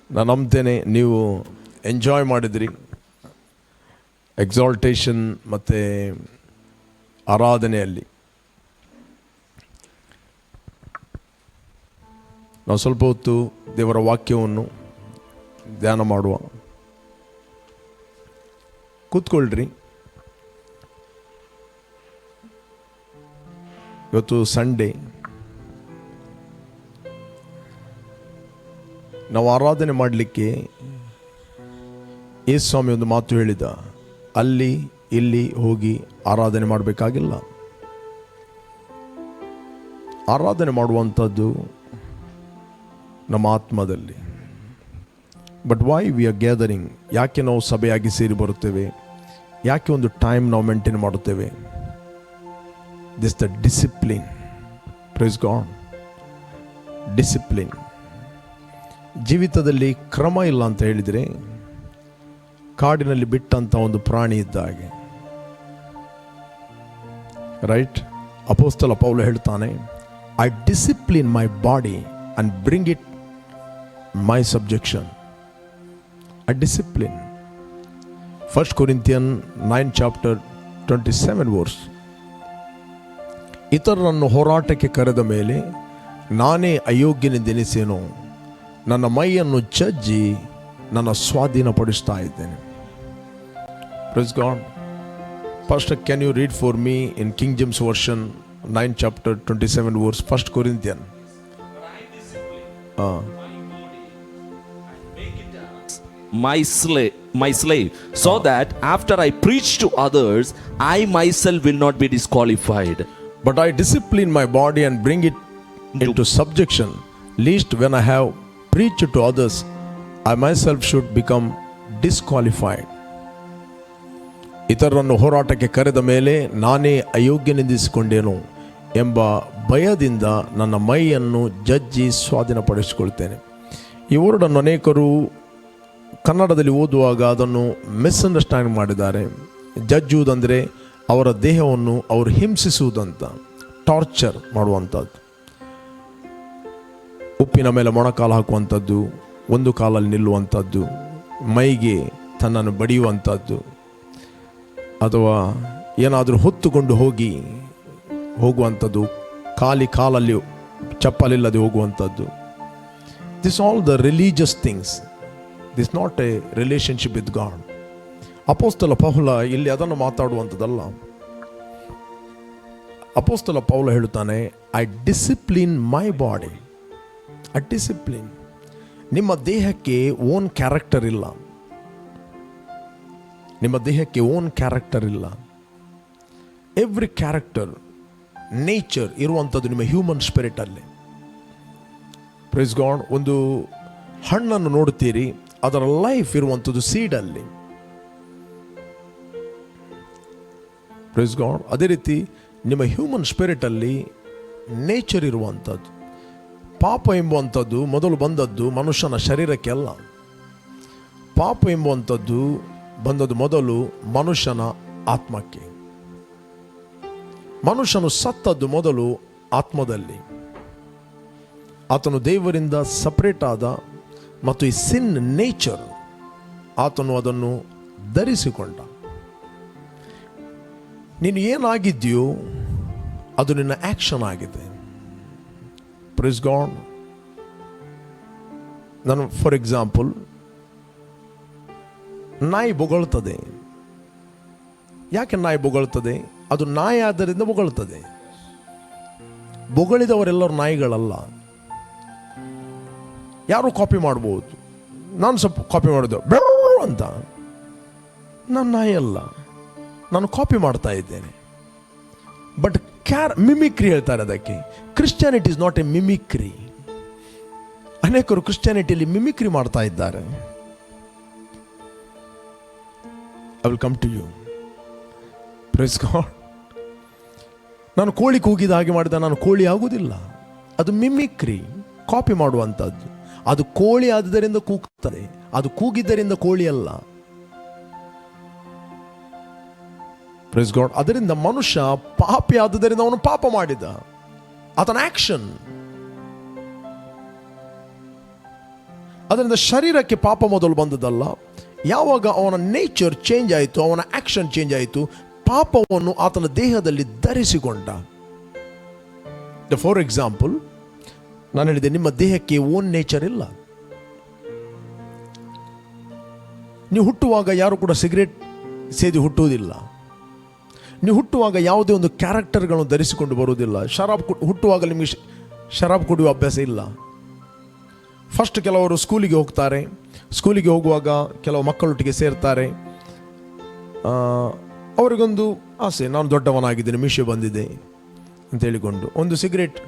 ನಾನು ನಂಬ್ತೇನೆ ನೀವು ಎಂಜಾಯ್ ಮಾಡಿದ್ರಿ. ಎಕ್ಸಾಲ್ಟೇಷನ್ ಮತ್ತು ಆರಾಧನೆಯಲ್ಲಿ ನಾವು ಸ್ವಲ್ಪ ಹೊತ್ತು ದೇವರ ವಾಕ್ಯವನ್ನು ಧ್ಯಾನ ಮಾಡುವ. ಕೂತ್ಕೊಳ್ರಿ. ಇವತ್ತು ಸಂಡೇ. ನಾವು ಆರಾಧನೆ ಮಾಡಲಿಕ್ಕೆ ಯೇಸು ಸ್ವಾಮಿ ಒಂದು ಮಾತು ಹೇಳಿದ, ಅಲ್ಲಿ ಇಲ್ಲಿ ಹೋಗಿ ಆರಾಧನೆ ಮಾಡಬೇಕಾಗಿಲ್ಲ. ಆರಾಧನೆ ಮಾಡುವಂಥದ್ದು ನಮ್ಮ ಆತ್ಮದಲ್ಲಿ. But why we are gathering? ಯಾಕೆ ನಾವು ಸಭೆಯಾಗಿ ಸೇರಿ ಬರುತ್ತೇವೆ? ಯಾಕೆ ಒಂದು ಟೈಮ್ ನಾವು ಮೇಂಟೈನ್ ಮಾಡುತ್ತೇವೆ? This the discipline. Praise God. Discipline. ಜೀವಿತದಲ್ಲಿ ಕ್ರಮ ಇಲ್ಲ ಅಂತ ಹೇಳಿದರೆ ಕಾಡಿನಲ್ಲಿ ಬಿಟ್ಟಂಥ ಒಂದು ಪ್ರಾಣಿ ಇದ್ದ ಹಾಗೆ. ರೈಟ್? ಅಪೊಸ್ತಲ ಪೌಲ ಹೇಳ್ತಾನೆ, I discipline my body and bring it my subjection. A discipline. 1 Corinthians 9 chapter 27 verse. ಇತರರನ್ನು ಹೋರಾಟಕ್ಕೆ ಕರೆದ ಮೇಲೆ ನಾನೇ ಅಯೋಗ್ಯನೆಂದೆನಿಸೇನೋ, ನನ್ನ ಮೈಯನ್ನು ಜಜ್ಜಿ ನನ್ನ ಸ್ವಾಧೀನಪಡಿಸ್ತಾ ಇದ್ದೇನೆ. Praise God. Pastor, can you read for me in King James version 9 chapter 27 verse, 1 Corinthians? My slave, so that after I preach to others, I myself will not be disqualified. But I discipline my body and bring it into subjection, lest when I have preached to others, I myself should become disqualified. ಇತರರನ್ನು ಹೋರಾಟಕ್ಕೆ ಕರೆದ ಮೇಲೆ ನಾನೇ ಅಯೋಗ್ಯನೆಂದಿಸಿಕೊಂಡೇನೋ ಎಂಬ ಭಯದಿಂದ ನನ್ನ ಮೈಯನ್ನು ಜಜ್ಜಿ ಸ್ವಾಧೀನಪಡಿಸಿಕೊಳ್ತೇನೆ. ಈ ವರ್ಡನ್ನು ಅನೇಕರು ಕನ್ನಡದಲ್ಲಿ ಓದುವಾಗ ಅದನ್ನು ಮಿಸ್ಅಂಡರ್ಸ್ಟ್ಯಾಂಡ್ ಮಾಡಿದ್ದಾರೆ. ಜಜ್ಜುವುದಂದರೆ ಅವರ ದೇಹವನ್ನು ಅವರು ಹಿಂಸಿಸುವುದಂತ, ಟಾರ್ಚರ್ ಮಾಡುವಂಥದ್ದು. ಉಪ್ಪಿನ ಮೇಲೆ ಮೊಣಕಾಲು ಹಾಕುವಂಥದ್ದು, ಒಂದು ಕಾಲಲ್ಲಿ ನಿಲ್ಲುವಂಥದ್ದು, ಮೈಗೆ ತನ್ನನ್ನು ಬಡಿಯುವಂಥದ್ದು, ಅಥವಾ ಏನಾದರೂ ಹೊತ್ತುಕೊಂಡು ಹೋಗುವಂಥದ್ದು, ಕಾಲಲ್ಲಿ ಚಪ್ಪಲಿಲ್ಲದೆ ಹೋಗುವಂಥದ್ದು. This all the religious things. This not a relationship with God. ಅಪೊಸ್ತಲ ಪೌಲ ಇಲ್ಲಿ ಅದನ್ನು ಮಾತಾಡುವಂಥದ್ದಲ್ಲ. ಅಪೊಸ್ತಲ ಪೌಲ ಹೇಳುತ್ತಾನೆ, I discipline my body. I discipline. ನಿಮ್ಮ ದೇಹಕ್ಕೆ ಓನ್ ಕ್ಯಾರೆಕ್ಟರ್ ಇಲ್ಲ. ನಿಮ್ಮ ದೇಹಕ್ಕೆ ಓನ್ ಕ್ಯಾರೆಕ್ಟರ್ ಇಲ್ಲ. ಎವ್ರಿ ಕ್ಯಾರೆಕ್ಟರ್, ನೇಚರ್ ಇರುವಂಥದ್ದು ನಿಮ್ಮ ಹ್ಯೂಮನ್ ಸ್ಪಿರಿಟಲ್ಲಿ. Praise God. ಒಂದು ಹಣ್ಣನ್ನು ನೋಡ್ತೀರಿ, ಅದರ ಲೈಫ್ ಇರುವಂಥದ್ದು ಸೀಡಲ್ಲಿ. Praise God. ಅದೇ ರೀತಿ ನಿಮ್ಮ ಹ್ಯೂಮನ್ ಸ್ಪಿರಿಟಲ್ಲಿ ನೇಚರ್ ಇರುವಂಥದ್ದು. ಪಾಪ ಎಂಬುವಂಥದ್ದು ಮೊದಲು ಬಂದದ್ದು ಮನುಷ್ಯನ ಶರೀರಕ್ಕೆ ಅಲ್ಲ. ಪಾಪ ಎಂಬುವಂಥದ್ದು ಬಂದದ್ದು ಮೊದಲು ಮನುಷ್ಯನ ಆತ್ಮಕ್ಕೆ. ಮನುಷ್ಯನು ಸತ್ತದ್ದು ಮೊದಲು ಆತ್ಮದಲ್ಲಿ. ಆತನು ದೇವರಿಂದ ಸಪರೇಟ್ ಆದ ಮತ್ತು ಈ ಸಿನ್ ನೇಚರ್ ಆತನು ಅದನ್ನು ಧರಿಸಿಕೊಂಡ. ನೀನು ಏನಾಗಿದ್ದೀಯೋ ಅದು ನಿನ್ನ ಆ್ಯಕ್ಷನ್ ಆಗಿದೆ. Price God. ನಾನು ಫಾರ್ ಎಕ್ಸಾಂಪಲ್, ನಾಯಿ ಬೊಗಳ್ತದೆ. ಯಾಕೆ ನಾಯಿ ಬೊಗಳ್ತದೆ? ಅದು ನಾಯಿ ಆದ್ದರಿಂದ ಬೊಗಳ್ತದೆ. ಬೊಗಳಿದವರೆಲ್ಲರೂ ನಾಯಿಗಳಲ್ಲ. ಯಾರು ಕಾಪಿ ಮಾಡ್ಬೋದು. ನಾನು ಸ್ವಲ್ಪ ಕಾಪಿ ಮಾಡೋದು ಅಂತ. ನಾನು ನಾಯಿ ಅಲ್ಲ, ನಾನು ಕಾಪಿ ಮಾಡ್ತಾ ಇದ್ದೇನೆ. ಬಟ್ ಮಿಮಿಕ್ರಿ ಹೇಳ್ತಾರೆ ಅದಕ್ಕೆ. Christianity is not a mimicry. ಅನೇಕರು ಕ್ರಿಶ್ಚಿಯಾನಿಟಿಯಲ್ಲಿ ಮಿಮಿಕ್ರಿ ಮಾಡ್ತಾ ಇದ್ದಾರೆ. I will come to you. Praise God. ನಾನು ಕೋಳಿ ಕೂಗಿದ ಹಾಗೆ ಮಾಡಿದ ನಾನು ಕೋಳಿ ಆಗುವುದಿಲ್ಲ. ಅದು ಮಿಮಿಕ್ರಿ, ಕಾಪಿ ಮಾಡುವಂಥದ್ದು. ಅದು ಕೋಳಿ ಆದುದರಿಂದ ಕೂಗ್ತದೆ, ಅದು ಕೂಗಿದ್ದರಿಂದ ಕೋಳಿ ಅಲ್ಲ. Praise God. ಅದರಿಂದ ಮನುಷ್ಯ ಪಾಪಿ ಆದುದರಿಂದ ಅವನು ಪಾಪ ಮಾಡಿದ. ಆತನ ಆಕ್ಷನ್. ಅದರಿಂದ ಶರೀರಕ್ಕೆ ಪಾಪ ಮೊದಲು ಬಂದದಲ್ಲ. ಯಾವಾಗ ಅವನ ನೇಚರ್ ಚೇಂಜ್ ಆಯಿತು, ಅವನ ಆಕ್ಷನ್ ಚೇಂಜ್ ಆಯಿತು, ಪಾಪವನ್ನು ಆತನ ದೇಹದಲ್ಲಿ ಧರಿಸಿಕೊಂಡ. ಫಾರ್ ಎಕ್ಸಾಂಪಲ್, ನಾನು ಹೇಳಿದೆ, ನಿಮ್ಮ ದೇಹಕ್ಕೆ ಓನ್ ನೇಚರ್ ಇಲ್ಲ. ನೀವು ಹುಟ್ಟುವಾಗ ಯಾರು ಕೂಡ ಸಿಗರೇಟ್ ಸೇದಿ ಹುಟ್ಟುವುದಿಲ್ಲ. ನೀವು ಹುಟ್ಟುವಾಗ ಯಾವುದೇ ಒಂದು ಕ್ಯಾರೆಕ್ಟರ್ಗಳನ್ನು ಧರಿಸಿಕೊಂಡು ಬರುವುದಿಲ್ಲ. ಹುಟ್ಟುವಾಗ ನಿಮಗೆ ಶರಾಬ್ ಕುಡಿಯುವ ಅಭ್ಯಾಸ ಇಲ್ಲ. ಫಸ್ಟ್ ಕೆಲವರು ಸ್ಕೂಲಿಗೆ ಹೋಗ್ತಾರೆ. ಸ್ಕೂಲಿಗೆ ಹೋಗುವಾಗ ಕೆಲವು ಮಕ್ಕಳೊಟ್ಟಿಗೆ ಸೇರ್ತಾರೆ. ಅವರಿಗೊಂದು ಆಸೆ, ನಾನು ದೊಡ್ಡವನಾಗಿದ್ದೇನೆ, ಮೀಸೆ ಬಂದಿದೆ ಅಂತ ಹೇಳಿಕೊಂಡು ಒಂದು ಸಿಗರೇಟ್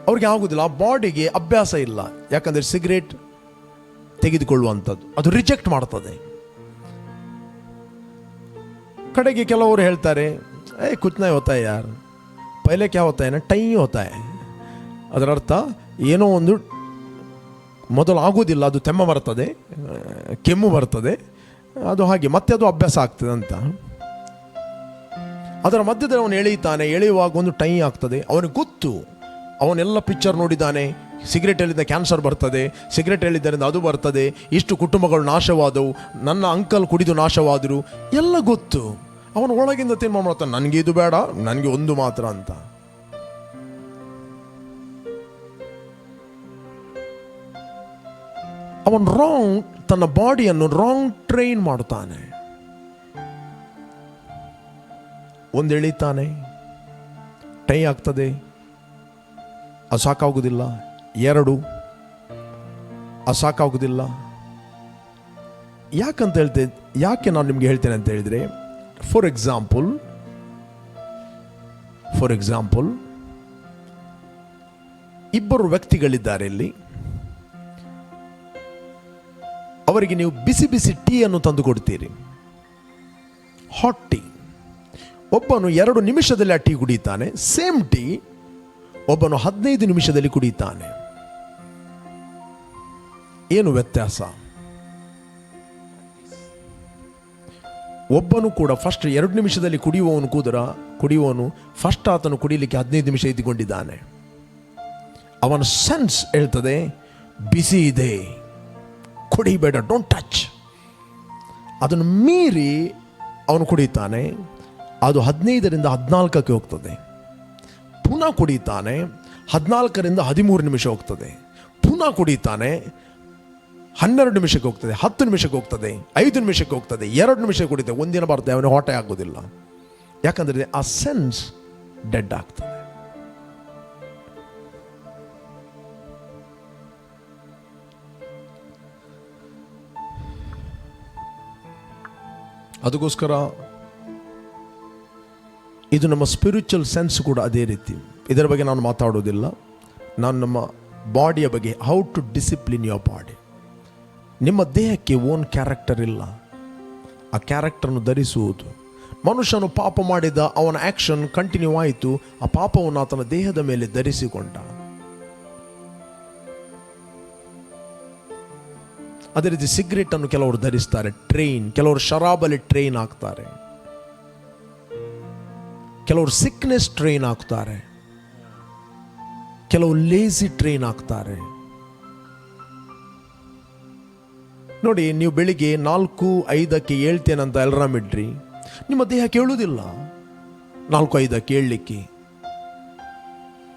ಅವ್ರಿಗೆ ಆಗುವುದಿಲ್ಲ. ಆ ಬಾಡಿಗೆ ಅಭ್ಯಾಸ ಇಲ್ಲ. ಯಾಕಂದರೆ ಸಿಗರೇಟ್ ತೆಗೆದುಕೊಳ್ಳುವಂಥದ್ದು ಅದು ರಿಜೆಕ್ಟ್ ಮಾಡ್ತದೆ. ಕಡೆಗೆ ಕೆಲವರು ಹೇಳ್ತಾರೆ, ಕುಚ್ ನೈ ಹೋತಾ ಹೈ ಯಾರ್, ಪೈಲೆ ಕ್ಯಾ ಹೋತಾ ಹೈ ನಾ ಟೈ ಹೋತಾ ಹೈ. ಅದರ ಅರ್ಥ ಏನೋ ಒಂದು ಮೊದಲು ಆಗೋದಿಲ್ಲ, ಅದು ತೆಮ್ಮ ಬರ್ತದೆ, ಕೆಮ್ಮು ಬರ್ತದೆ, ಅದು ಹಾಗೆ ಮತ್ತೆ ಅದು ಅಭ್ಯಾಸ ಆಗ್ತದೆ ಅಂತ. ಅದರ ಮಧ್ಯದಲ್ಲಿ ಅವನು ಎಳೆಯುವಾಗ ಒಂದು ಟೈ ಆಗ್ತದೆ. ಅವನಿಗೆ ಗೊತ್ತು, ಅವನೆಲ್ಲ ಪಿಕ್ಚರ್ ನೋಡಿದ್ದಾನೆ, ಸಿಗರೇಟ್ ಹೇಳಿದ ಕ್ಯಾನ್ಸರ್ ಬರ್ತದೆ, ಸಿಗರೇಟ್ ಹೇಳಿದ್ದರಿಂದ ಅದು ಬರ್ತದೆ, ಇಷ್ಟು ಕುಟುಂಬಗಳು ನಾಶವಾದವು, ನನ್ನ ಅಂಕಲ್ ಕುಡಿದು ನಾಶವಾದರು, ಎಲ್ಲ ಗೊತ್ತು. ಅವನು ಒಳಗಿಂದ ತೀರ್ಮಾನ ಮಾಡ್ತಾನೆ, ನನಗೆ ಇದು ಬೇಡ, ನನಗೆ ಒಂದು ಮಾತ್ರ ಅಂತ. ಅವನು ತನ್ನ ಬಾಡಿಯನ್ನು ರಾಂಗ್ ಟ್ರೈನ್ ಮಾಡುತ್ತಾನೆ. ಒಂದು ಎಳಿತಾನೆ, ಟೈ ಆಗ್ತದೆ, ಅದು ಸಾಕಾಗುವುದಿಲ್ಲ. 2 ಅದು ಸಾಕಾಗುವುದಿಲ್ಲ. ಯಾಕೆ ನಾನು ನಿಮಗೆ ಹೇಳ್ತೇನೆ ಅಂತ ಹೇಳಿದರೆ, ಫಾರ್ ಎಕ್ಸಾಂಪಲ್ ಇಬ್ಬರು ವ್ಯಕ್ತಿಗಳಿದ್ದಾರೆ ಇಲ್ಲಿ. ಅವರಿಗೆ ನೀವು ಬಿಸಿ ಬಿಸಿ ಟೀಯನ್ನು ತಂದು ಕೊಡ್ತೀರಿ, ಹಾಟ್ ಟೀ. ಒಬ್ಬನು 2 ನಿಮಿಷದಲ್ಲಿ ಆ ಟೀ ಕುಡಿತಾನೆ. ಸೇಮ್ ಟೀ ಒಬ್ಬನು 15 ನಿಮಿಷದಲ್ಲಿ ಕುಡಿತಾನೆ. ಏನು ವ್ಯತ್ಯಾಸ? ಒಬ್ಬನು ಕೂಡ ಫಸ್ಟ್ 2 ನಿಮಿಷದಲ್ಲಿ ಕುಡಿಯುವವನು ಫಸ್ಟ್ ಆತನು ಕುಡಿಯಲಿಕ್ಕೆ 15 ನಿಮಿಷ ಇದ್ದುಕೊಂಡಿದ್ದಾನೆ. ಅವನ ಸೆನ್ಸ್ ಹೇಳ್ತದೆ, ಬಿಸಿ ಇದೆ, ಕುಡಿಬೇಡ, ಡೋಂಟ್ ಟಚ್. ಅದನ್ನು ಮೀರಿ ಅವನು ಕುಡಿತಾನೆ. ಅದು 15ರಿಂದ 14ಕ್ಕೆ ಹೋಗ್ತದೆ. ಪುನಃ ಕುಡಿತಾನೆ, 14ರಿಂದ 13 ನಿಮಿಷ ಹೋಗ್ತದೆ. ಪುನಃ ಕುಡಿತಾನೆ, 12 ನಿಮಿಷಕ್ಕೆ ಹೋಗ್ತದೆ, 10 ನಿಮಿಷಕ್ಕೆ ಹೋಗ್ತದೆ, 5 ನಿಮಿಷಕ್ಕೆ ಹೋಗ್ತದೆ, 2 ನಿಮಿಷ ಕುಡಿತದೆ. ಒಂದಿನ ಬರ್ತದೆ, ಅವನಿಗೆ ಹೊಟ್ಟೆ ಆಗೋದಿಲ್ಲ. ಯಾಕಂದರೆ ಆ ಸೆನ್ಸ್ ಡೆಡ್ ಆಗ್ತದೆ. ಅದಕ್ಕೋಸ್ಕರ ಇದು ನಮ್ಮ ಸ್ಪಿರಿಚುವಲ್ ಸೆನ್ಸ್ ಕೂಡ ಅದೇ ರೀತಿ. ಇದರ ಬಗ್ಗೆ ನಾನು ಮಾತಾಡೋದಿಲ್ಲ. ನಾನು ನಮ್ಮ ಬಾಡಿಯ ಬಗ್ಗೆ, how to discipline your body. ನಿಮ್ಮ ದೇಹಕ್ಕೆ ಓನ್ ಕ್ಯಾರೆಕ್ಟರ್ ಇಲ್ಲ. ಆ ಕ್ಯಾರೆಕ್ಟರ್ನು ಧರಿಸುವುದು. ಮನುಷ್ಯನು ಪಾಪ ಮಾಡಿದ, ಅವನ ಆ್ಯಕ್ಷನ್ ಕಂಟಿನ್ಯೂ ಆಯಿತು, ಆ ಪಾಪವನ್ನು ಆತನ ದೇಹದ ಮೇಲೆ ಧರಿಸಿಕೊಂಡ. ಅದೇ ರೀತಿ ಸಿಗರೇಟನ್ನು ಕೆಲವರು ಧರಿಸ್ತಾರೆ, ಕೆಲವರು ಶರಾಬಲ್ಲಿ ಟ್ರೈನ್ ಆಗ್ತಾರೆ, ಕೆಲವರು ಸಿಕ್ನೆಸ್ ಟ್ರೈನ್ ಆಗ್ತಾರೆ, ಕೆಲವು ಲೇಜಿ ಟ್ರೈನ್ ಆಗ್ತಾರೆ. ನೋಡಿ, ನೀವು ಬೆಳಿಗ್ಗೆ 4:05ಕ್ಕೆ ಹೇಳ್ತೇನಂತ ಅಲಾರಾಮ್ ಇಡ್ರಿ, ನಿಮ್ಮ ದೇಹ ಕೇಳುವುದಿಲ್ಲ 4:05ಕ್ಕೆ ಹೇಳಲಿಕ್ಕೆ.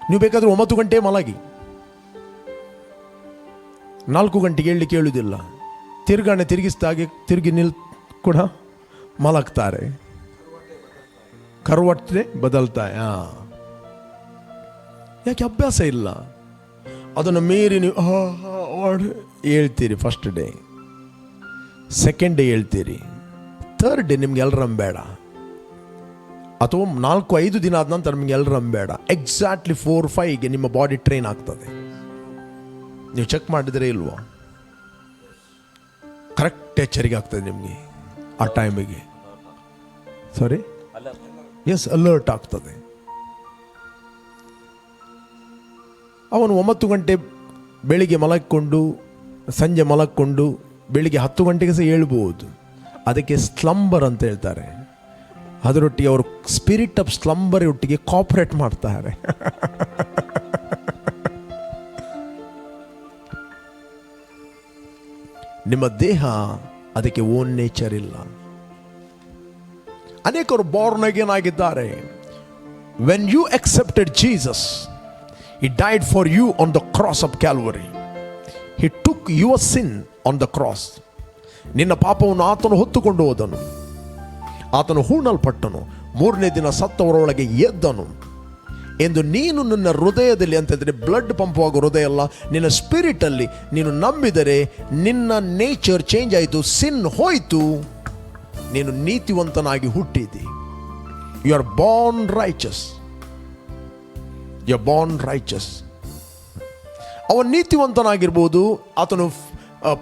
ನೀವು ಬೇಕಾದ್ರೆ 9 ಗಂಟೆ ಮಲಗಿ, 4 ಗಂಟೆಗೆ ಹೇಳಲಿಕ್ಕೆ ಹೇಳುವುದಿಲ್ಲ. ತಿರುಗಿಸ್ದಾಗೆ ತಿರುಗಿ ಕೂಡ ಮಲಗ್ತಾರೆ. ಕರುವಟ್ಟೆ ಬದಲ್ತಾಯ. ಯಾಕೆ? ಅಭ್ಯಾಸ ಇಲ್ಲ. ಅದನ್ನು ಮೀರಿ ನೀವು ಹೇಳ್ತೀರಿ. ಫಸ್ಟ್ ಡೇ, ಸೆಕೆಂಡ್ ಡೇ ಹೇಳ್ತೀರಿ, ಥರ್ಡ್ ಡೇ ನಿಮ್ಗೆ ಅಲಾರಾಮ್ ಬೇಡ. ಅಥವಾ 4-5 ದಿನ ಆದ ನಂತರ ನಿಮ್ಗೆ ಅಲಾರಾಮ್ ಬೇಡ. ಎಕ್ಸಾಕ್ಟ್ಲಿ 4-5ಗೆ ನಿಮ್ಮ ಬಾಡಿ ಟ್ರೈನ್ ಆಗ್ತದೆ. ನೀವು ಚೆಕ್ ಮಾಡಿದರೆ ಇಲ್ವೋ? ಕರೆಕ್ಟ್ ಎಚ್ಚರಿಕೆ ಆಗ್ತದೆ ನಿಮಗೆ ಆ ಟೈಮಿಗೆ. ಸಾರಿ, ಎಸ್, ಅಲರ್ಟ್ ಆಗ್ತದೆ. ಅವನು 9 ಗಂಟೆ ಬೆಳಿಗ್ಗೆ ಮಲಗಿಕೊಂಡು ಸಂಜೆ ಮಲಗಿಕೊಂಡು ಬೆಳಿಗ್ಗೆ 10 ಗಂಟೆಗೆ ಸಹ ಹೇಳ್ಬೋದು. ಅದಕ್ಕೆ ಸ್ಲಂಬರ್ ಅಂತ ಹೇಳ್ತಾರೆ. ಅದರೊಟ್ಟಿಗೆ ಅವರು ಸ್ಪಿರಿಟ್ ಆಫ್ ಸ್ಲಂಬರ್ ಒಟ್ಟಿಗೆ ಕೋಆಪರೇಟ್ ಮಾಡ್ತಾರೆ. ನಿಮ್ಮ ದೇಹ ಅದಕ್ಕೆ ಓನ್ ನೇಚರ್ ಇಲ್ಲ. ಅನೇಕರು ಬಾರ್ನ್ ಅಗೇನ್ ಆಗಿದ್ದಾರೆ. When you accepted Jesus, he died for you on the cross of Calvary. He took your sin on the cross. ನಿನ್ನ ಪಾಪವನ್ನು ಆತನು ಹೊತ್ತುಕೊಂಡು ಹೋದನು. ಆತನು ಹೂಣಲ್ಪಟ್ಟನು, ಮೂರನೇ ದಿನ ಸತ್ತವರೊಳಗೆ ಎದ್ದನು ಎಂದು ನೀನು ನಿನ್ನ ಹೃದಯದಲ್ಲಿ, ಅಂತಂದರೆ ಬ್ಲಡ್ ಪಂಪ್ ಆಗೋ ಹೃದಯ ಅಲ್ಲ, ನಿನ್ನ ಸ್ಪಿರಿಟಲ್ಲಿ ನೀನು ನಂಬಿದರೆ ನಿನ್ನ ನೇಚರ್ ಚೇಂಜ್ ಆಯಿತು, ಸಿನ್ ಹೋಯಿತು, ನೀನು ನೀತಿವಂತನಾಗಿ ಹುಟ್ಟಿದಿ. You are born righteous. You are born righteous. ಅವನು ನೀತಿವಂತನಾಗಿರ್ಬೋದು, ಆತನು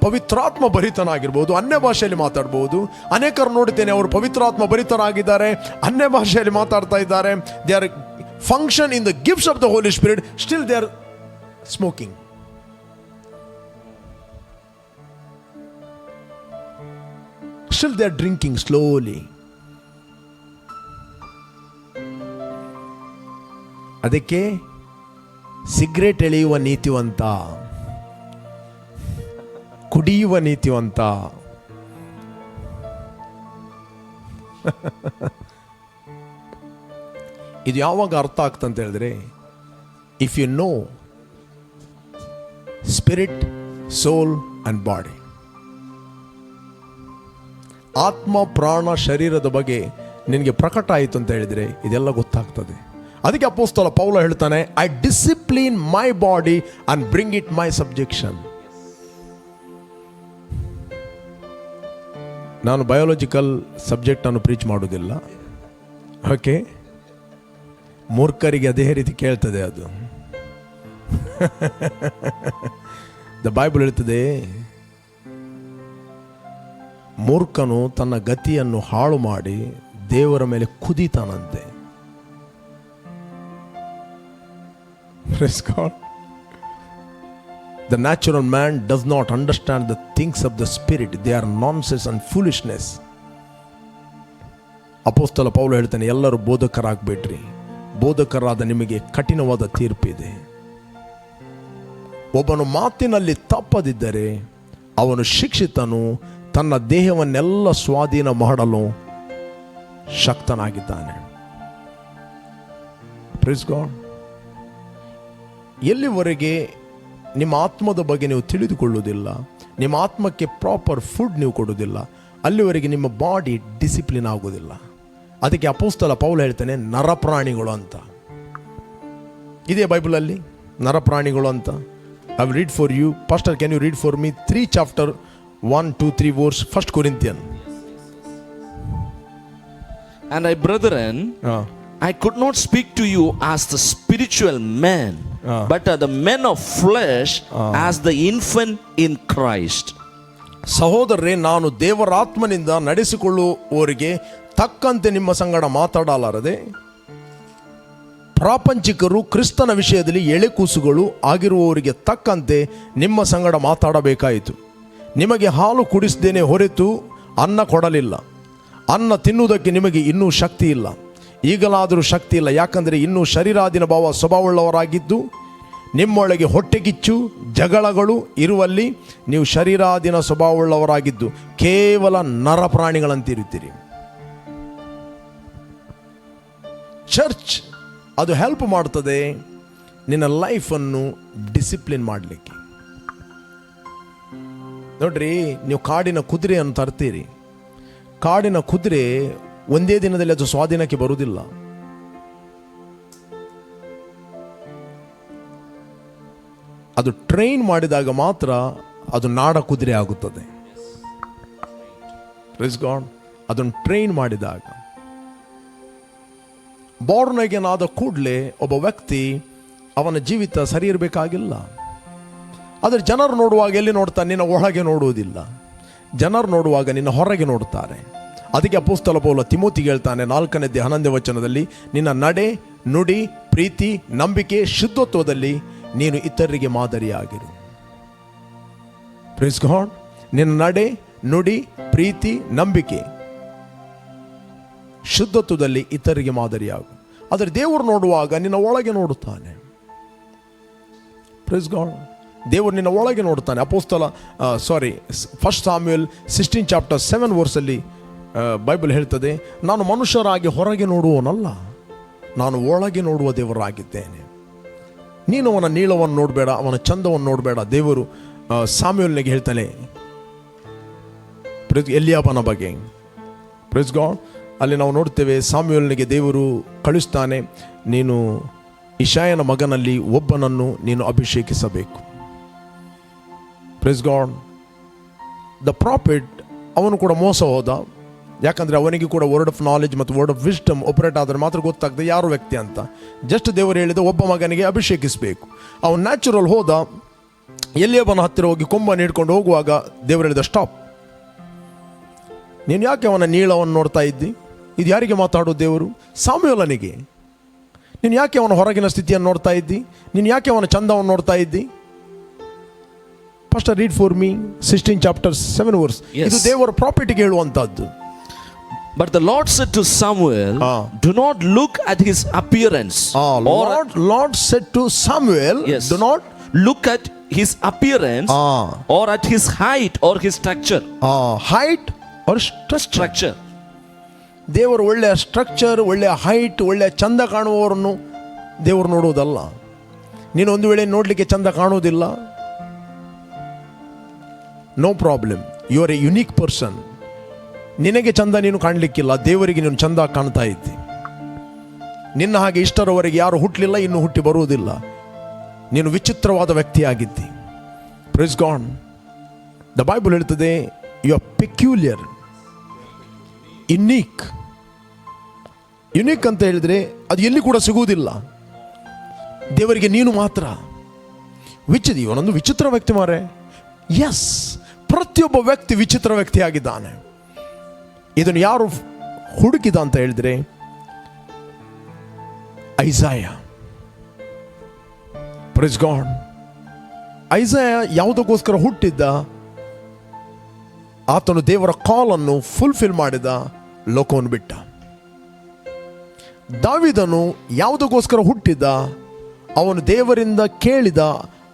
ಪವಿತ್ರಾತ್ಮ ಭರಿತನಾಗಿರ್ಬೋದು, ಅನ್ಯ ಭಾಷೆಯಲ್ಲಿ ಮಾತಾಡ್ಬೋದು. ಅನೇಕರು ನೋಡುತ್ತೇನೆ, ಅವರು ಪವಿತ್ರಾತ್ಮ ಭರಿತರಾಗಿದ್ದಾರೆ, ಅನ್ಯ ಭಾಷೆಯಲ್ಲಿ ಮಾತಾಡ್ತಾ ಇದ್ದಾರೆ. They are function in the gifts of the Holy Spirit, still they are smoking. Still they are drinking slowly. ಅದಕ್ಕೆ ಸಿಗರೇಟ್ ಎಳೆಯುವ ನೀತಿವಂತ, ಕುಡಿಯುವ ನೀತಿವಂತ. ಇದು ಯಾವಾಗ ಅರ್ಥ ಆಗ್ತಂತ ಹೇಳಿದ್ರೆ, if you know spirit, soul and body, ಆತ್ಮ ಪ್ರಾಣ ಶರೀರದ ಬಗ್ಗೆ ನಿನಗೆ ಪ್ರಕಟ ಆಯಿತು ಅಂತ ಹೇಳಿದರೆ ಇದೆಲ್ಲ ಗೊತ್ತಾಗ್ತದೆ. ಅದಕ್ಕೆ ಅಪೊಸ್ತಲ ಪೌಲ ಹೇಳ್ತಾನೆ, I discipline my body and bring it my subjection. ನಾನು ಬಯೋಲಾಜಿಕಲ್ ಸಬ್ಜೆಕ್ಟ್ ಅನ್ನು ಪ್ರೀಚ್ ಮಾಡೋದಿಲ್ಲ. ಓಕೆ, ಮೂರ್ಖರಿಗೆ ಅದೇ ರೀತಿ ಕೇಳ್ತದೆ ಅದು. ದ ಬೈಬಲ್ ಹೇಳ್ತದೆ, ಮೂರ್ಖನು ತನ್ನ ಗತಿಯನ್ನು ಹಾಳು ಮಾಡಿ ದೇವರ ಮೇಲೆ ಕುದಿತಾನಂತೆ. Praise God. The natural man does not understand the things of the spirit. They are nonsense and foolishness. ಅಪೊಸ್ತಲ ಪೌಲ ಹೇಳ್ತಾನೆ, ಎಲ್ಲರೂ ಬೋಧಕರಾಗಬೇಡ್ರಿ, ಬೋಧಕರಾದ ನಿಮಗೆ ಕಠಿಣವಾದ ತೀರ್ಪಿದೆ. ಒಬ್ಬನು ಮಾತಿನಲ್ಲಿ ತಪ್ಪದಿದ್ದರೆ ಅವನು ಶಿಕ್ಷಿತನು, ತನ್ನ ದೇಹವನ್ನೆಲ್ಲ ಸ್ವಾಧೀನ ಮಾಡಲು ಶಕ್ತನಾಗಿದ್ದಾನೆ. Praise God. ಎಲ್ಲಿವರೆಗೆ ನಿಮ್ಮ ಆತ್ಮದ ಬಗ್ಗೆ ನೀವು ತಿಳಿದುಕೊಳ್ಳುವುದಿಲ್ಲ, ನಿಮ್ಮ ಆತ್ಮಕ್ಕೆ ಪ್ರಾಪರ್ ಫುಡ್ ನೀವು ಕೊಡುವುದಿಲ್ಲ, ಅಲ್ಲಿವರೆಗೆ ನಿಮ್ಮ ಬಾಡಿ ಡಿಸಿಪ್ಲಿನ್ ಆಗೋದಿಲ್ಲ. ಅದಕ್ಕೆ ಅಪೊಸ್ತಲ ಪೌಲ ಹೇಳ್ತಾನೆ, ನರಪ್ರಾಣಿಗಳು ಅಂತ ಇದೆ ಬೈಬಲಲ್ಲಿ, ನರಪ್ರಾಣಿಗಳು ಅಂತ. I will read for you. Pastor, can you read for me 3 chapter 1, 2, 3 verse, 1 Corinthians. And I, brethren, I could not speak to you as the spiritual men, but are the men of flesh, as the infant in Christ. ಸಹೋದರರೇ, ನಾನು ದೇವರಾತ್ಮನಿಂದ ನಡೆಸಿಕೊಳ್ಳುವವರಿಗೆ ತಕ್ಕಂತೆ ನಿಮ್ಮ ಸಂಗಡ ಮಾತಾಡಲಾರದೆ, ಪ್ರಾಪಂಚಿಕರು ಕ್ರಿಸ್ತನ ವಿಷಯದಲ್ಲಿ ಎಳೆಕೂಸುಗಳು ಆಗಿರುವವರಿಗೆ ತಕ್ಕಂತೆ ನಿಮ್ಮ ಸಂಗಡ ಮಾತಾಡಬೇಕಾಯಿತು. ನಿಮಗೆ ಹಾಲು ಕುಡಿಸದೇನೆ ಹೊರತು ಅನ್ನ ಕೊಡಲಿಲ್ಲ. ಅನ್ನ ತಿನ್ನುವುದಕ್ಕೆ ನಿಮಗೆ ಇನ್ನೂ ಶಕ್ತಿ ಇಲ್ಲ. ಈಗಲಾದರೂ ಶಕ್ತಿ ಇಲ್ಲ, ಯಾಕಂದರೆ ಇನ್ನೂ ಶರೀರಾಧೀನ ಸ್ವಭಾವವುಳ್ಳವರಾಗಿದ್ದು ನಿಮ್ಮೊಳಗೆ ಹೊಟ್ಟೆಕಿಚ್ಚು ಜಗಳಗಳು ಇರುವಲ್ಲಿ ನೀವು ಶರೀರಾಧೀನ ಸ್ವಭಾವವುಳ್ಳವರಾಗಿದ್ದು ಕೇವಲ ನರಪ್ರಾಣಿಗಳಂತಿರುತ್ತೀರಿ. ಚರ್ಚ್ ಅದು ಹೆಲ್ಪ್ ಮಾಡ್ತದೆ ನಿನ್ನ ಲೈಫನ್ನು ಡಿಸಿಪ್ಲಿನ್ ಮಾಡಲಿಕ್ಕೆ. ನೋಡ್ರಿ, ನೀವು ಕಾಡಿನ ಕುದುರೆಯನ್ನು ತರ್ತೀರಿ, ಕಾಡಿನ ಕುದುರೆ ಒಂದೇ ದಿನದಲ್ಲಿ ಅದು ಸ್ವಾಧೀನಕ್ಕೆ ಬರುವುದಿಲ್ಲ. ಅದು ಟ್ರೈನ್ ಮಾಡಿದಾಗ ಮಾತ್ರ ಅದು ನಾಡ ಕುದುರೆ ಆಗುತ್ತದೆ. Praise God. ಅದನ್ನು ಟ್ರೈನ್ ಮಾಡಿದಾಗ. ಬಾರ್ನ್ ಅಗೇನ್ ಆದ ಕೂಡಲೇ ಒಬ್ಬ ವ್ಯಕ್ತಿ ಅವನ ಜೀವಿತ ಸರಿ ಇರಬೇಕಾಗಿಲ್ಲ. ಆದರೆ ಜನರು ನೋಡುವಾಗ ಎಲ್ಲಿ ನೋಡ್ತಾನೆ? ನಿನ್ನ ಒಳಗೆ ನೋಡುವುದಿಲ್ಲ. ಜನರು ನೋಡುವಾಗ ನಿನ್ನ ಹೊರಗೆ ನೋಡ್ತಾರೆ. ಅದಕ್ಕೆ ಅಪೊಸ್ತಲ ಪೌಲ ತಿಮೋತಿಗೆ ಹೇಳ್ತಾನೆ 4:11 ನಿನ್ನ ನಡೆ, ನುಡಿ, ಪ್ರೀತಿ, ನಂಬಿಕೆ, ಶುದ್ಧತ್ವದಲ್ಲಿ ನೀನು ಇತರರಿಗೆ ಮಾದರಿಯಾಗಿರು. Praise God. ನಿನ್ನ ನಡೆ, ನುಡಿ, ಪ್ರೀತಿ, ನಂಬಿಕೆ, ಶುದ್ಧತ್ವದಲ್ಲಿ ಇತರರಿಗೆ ಮಾದರಿಯಾಗು. ಆದರೆ ದೇವರು ನೋಡುವಾಗ ನಿನ್ನ ಒಳಗೆ ನೋಡುತ್ತಾನೆ. Praise God. ದೇವರು ನಿನ್ನ ಒಳಗೆ ನೋಡ್ತಾನೆ. ಫಸ್ಟ್ ಸಾಮ್ಯುಯಲ್ 16 ಚಾಪ್ಟರ್ 7 ವರ್ಸಲ್ಲಿ ಬೈಬಲ್ ಹೇಳ್ತದೆ, ನಾನು ಮನುಷ್ಯರಾಗಿ ಹೊರಗೆ ನೋಡುವವನಲ್ಲ, ನಾನು ಒಳಗೆ ನೋಡುವ ದೇವರಾಗಿದ್ದೇನೆ. ನೀನು ಅವನ ನೀಳವನ್ನು ನೋಡಬೇಡ, ಅವನ ಚಂದವನ್ನು ನೋಡಬೇಡ. ದೇವರು ಸಾಮ್ಯುಯಲ್ನಿಗೆ ಹೇಳ್ತಾನೆ ಎಲಿಯಾಬನ ಬಗ್ಗೆ. Praise God. ಅಲ್ಲಿ ನಾವು ನೋಡ್ತೇವೆ, ಸಾಮ್ಯುಯಲ್ನಿಗೆ ದೇವರು ಕಳಿಸ್ತಾನೆ, ನೀನು ಇಷಾಯನ ಮಗನಲ್ಲಿ ಒಬ್ಬನನ್ನು ನೀನು ಅಭಿಷೇಕಿಸಬೇಕು. Praise God. ದ ಪ್ರಾಫಿಟ್ ಅವನು ಕೂಡ ಮೋಸ ಹೋದ. ಯಾಕಂದರೆ ಅವನಿಗೆ ಕೂಡ ವರ್ಡ್ ಆಫ್ ನಾಲೆಜ್ ಮತ್ತು ವರ್ಡ್ ಆಫ್ ವಿಸ್ಡಮ್ ಆಪರೇಟ್ ಆದರೆ ಮಾತ್ರ ಗೊತ್ತಾಗ್ತದೆ ಯಾರು ವ್ಯಕ್ತಿ ಅಂತ. ಜಸ್ಟ್ ದೇವರು ಹೇಳಿದ ಒಬ್ಬ ಮಗನಿಗೆ ಅಭಿಷೇಕಿಸಬೇಕು. ಅವನು ನ್ಯಾಚುರಲ್ ಹೋದ, ಎಲಿಯಾಬನ ಹತ್ತಿರ ಹೋಗಿ ಕೊಂಬನ್ನು ಹಿಡ್ಕೊಂಡು ಹೋಗುವಾಗ ದೇವರು ಹೇಳಿದ ಸ್ಟಾಪ್. ನೀನು ಯಾಕೆ ಅವನ ನೀಳವನ್ನು ನೋಡ್ತಾ ಇದ್ದಿ? ಇದು ಯಾರಿಗೆ ಮಾತಾಡೋದು ದೇವರು? ಸಾಮ್ಯುಯಲನಿಗೆ. ನೀನು ಯಾಕೆ ಅವನ ಹೊರಗಿನ ಸ್ಥಿತಿಯನ್ನು ನೋಡ್ತಾ ಇದ್ದಿ? ನೀನು ಯಾಕೆ ಅವನ ಚಂದವನ್ನು ನೋಡ್ತಾ ಇದ್ದಿ? First read for me 16 chapter 7 verse. ಇದು ದೇವರ ಪ್ರಾಫಿಟ್ಗೆ ಹೇಳುವಂತಹದ್ದು. But the Lord said to Samuel, do not look at his appearance. Lord said to Samuel, yes, do not look at his appearance or at his height or his structure. Height or structure. ದೇವರು ಒಳ್ಳೆಯ structure, ಒಳ್ಳೆಯ height, ಒಳ್ಳೆಯ ಚಂದ ಕಾಣುವವರನ್ನು ದೇವರು ನೋಡುವುದಲ್ಲ. ನೀನು ಒಂದು ವೇಳೆ ನೋಡಲಿಕ್ಕೆ ಚಂದ ಕಾಣುವುದಿಲ್ಲ, no problem, you are a unique person. ನಿನಗೆ ಚಂದ ನೀನು ಕಾಣಲಿಕ್ಕಿಲ್ಲ, ದೇವರಿಗೆ ನೀನು ಚಂದ ಕಾಣ್ತಾ ಇದ್ದಿ. ನಿನ್ನ ಹಾಗೆ ಇಷ್ಟರವರೆಗೆ ಯಾರು ಹುಟ್ಟಲಿಲ್ಲ, ಇನ್ನು ಹುಟ್ಟಿ ಬರುವುದಿಲ್ಲ. ನೀನು ವಿಚಿತ್ರವಾದ ವ್ಯಕ್ತಿಯಾಗಿದ್ದಿ. Praise God. ದ ಬೈಬಲ್ ಹೇಳ್ತದೆ, you are peculiar, unique. Unique ಅಂತ ಹೇಳಿದರೆ ಅದು ಎಲ್ಲಿ ಕೂಡ ಸಿಗುವುದಿಲ್ಲ, ದೇವರಿಗೆ ನೀನು ಮಾತ್ರ. ಇವನೊಂದು ವಿಚಿತ್ರ ವ್ಯಕ್ತಿ ಮಾರೆ. ಎಸ್, ಪ್ರತಿಯೊಬ್ಬ ವ್ಯಕ್ತಿ ವಿಚಿತ್ರ ವ್ಯಕ್ತಿಯಾಗಿದ್ದಾನೆ. ಇದನ್ನು ಯಾರು ಹುಡುಕಿದ ಅಂತ ಹೇಳಿದ್ರೆ ಐಸಾಯ. Praise God. ಐಸಾಯ ಯಾವುದಕ್ಕೋಸ್ಕರ ಹುಟ್ಟಿದ್ದ? ಆತನು ದೇವರ ಕಾಲನ್ನು ಫುಲ್ಫಿಲ್ ಮಾಡಿದ, ಲೋಕವನ್ನು ಬಿಟ್ಟ. ದಾವೀದನು ಯಾವುದಕ್ಕೋಸ್ಕರ ಹುಟ್ಟಿದ್ದ? ಅವನು ದೇವರಿಂದ ಕೇಳಿದ,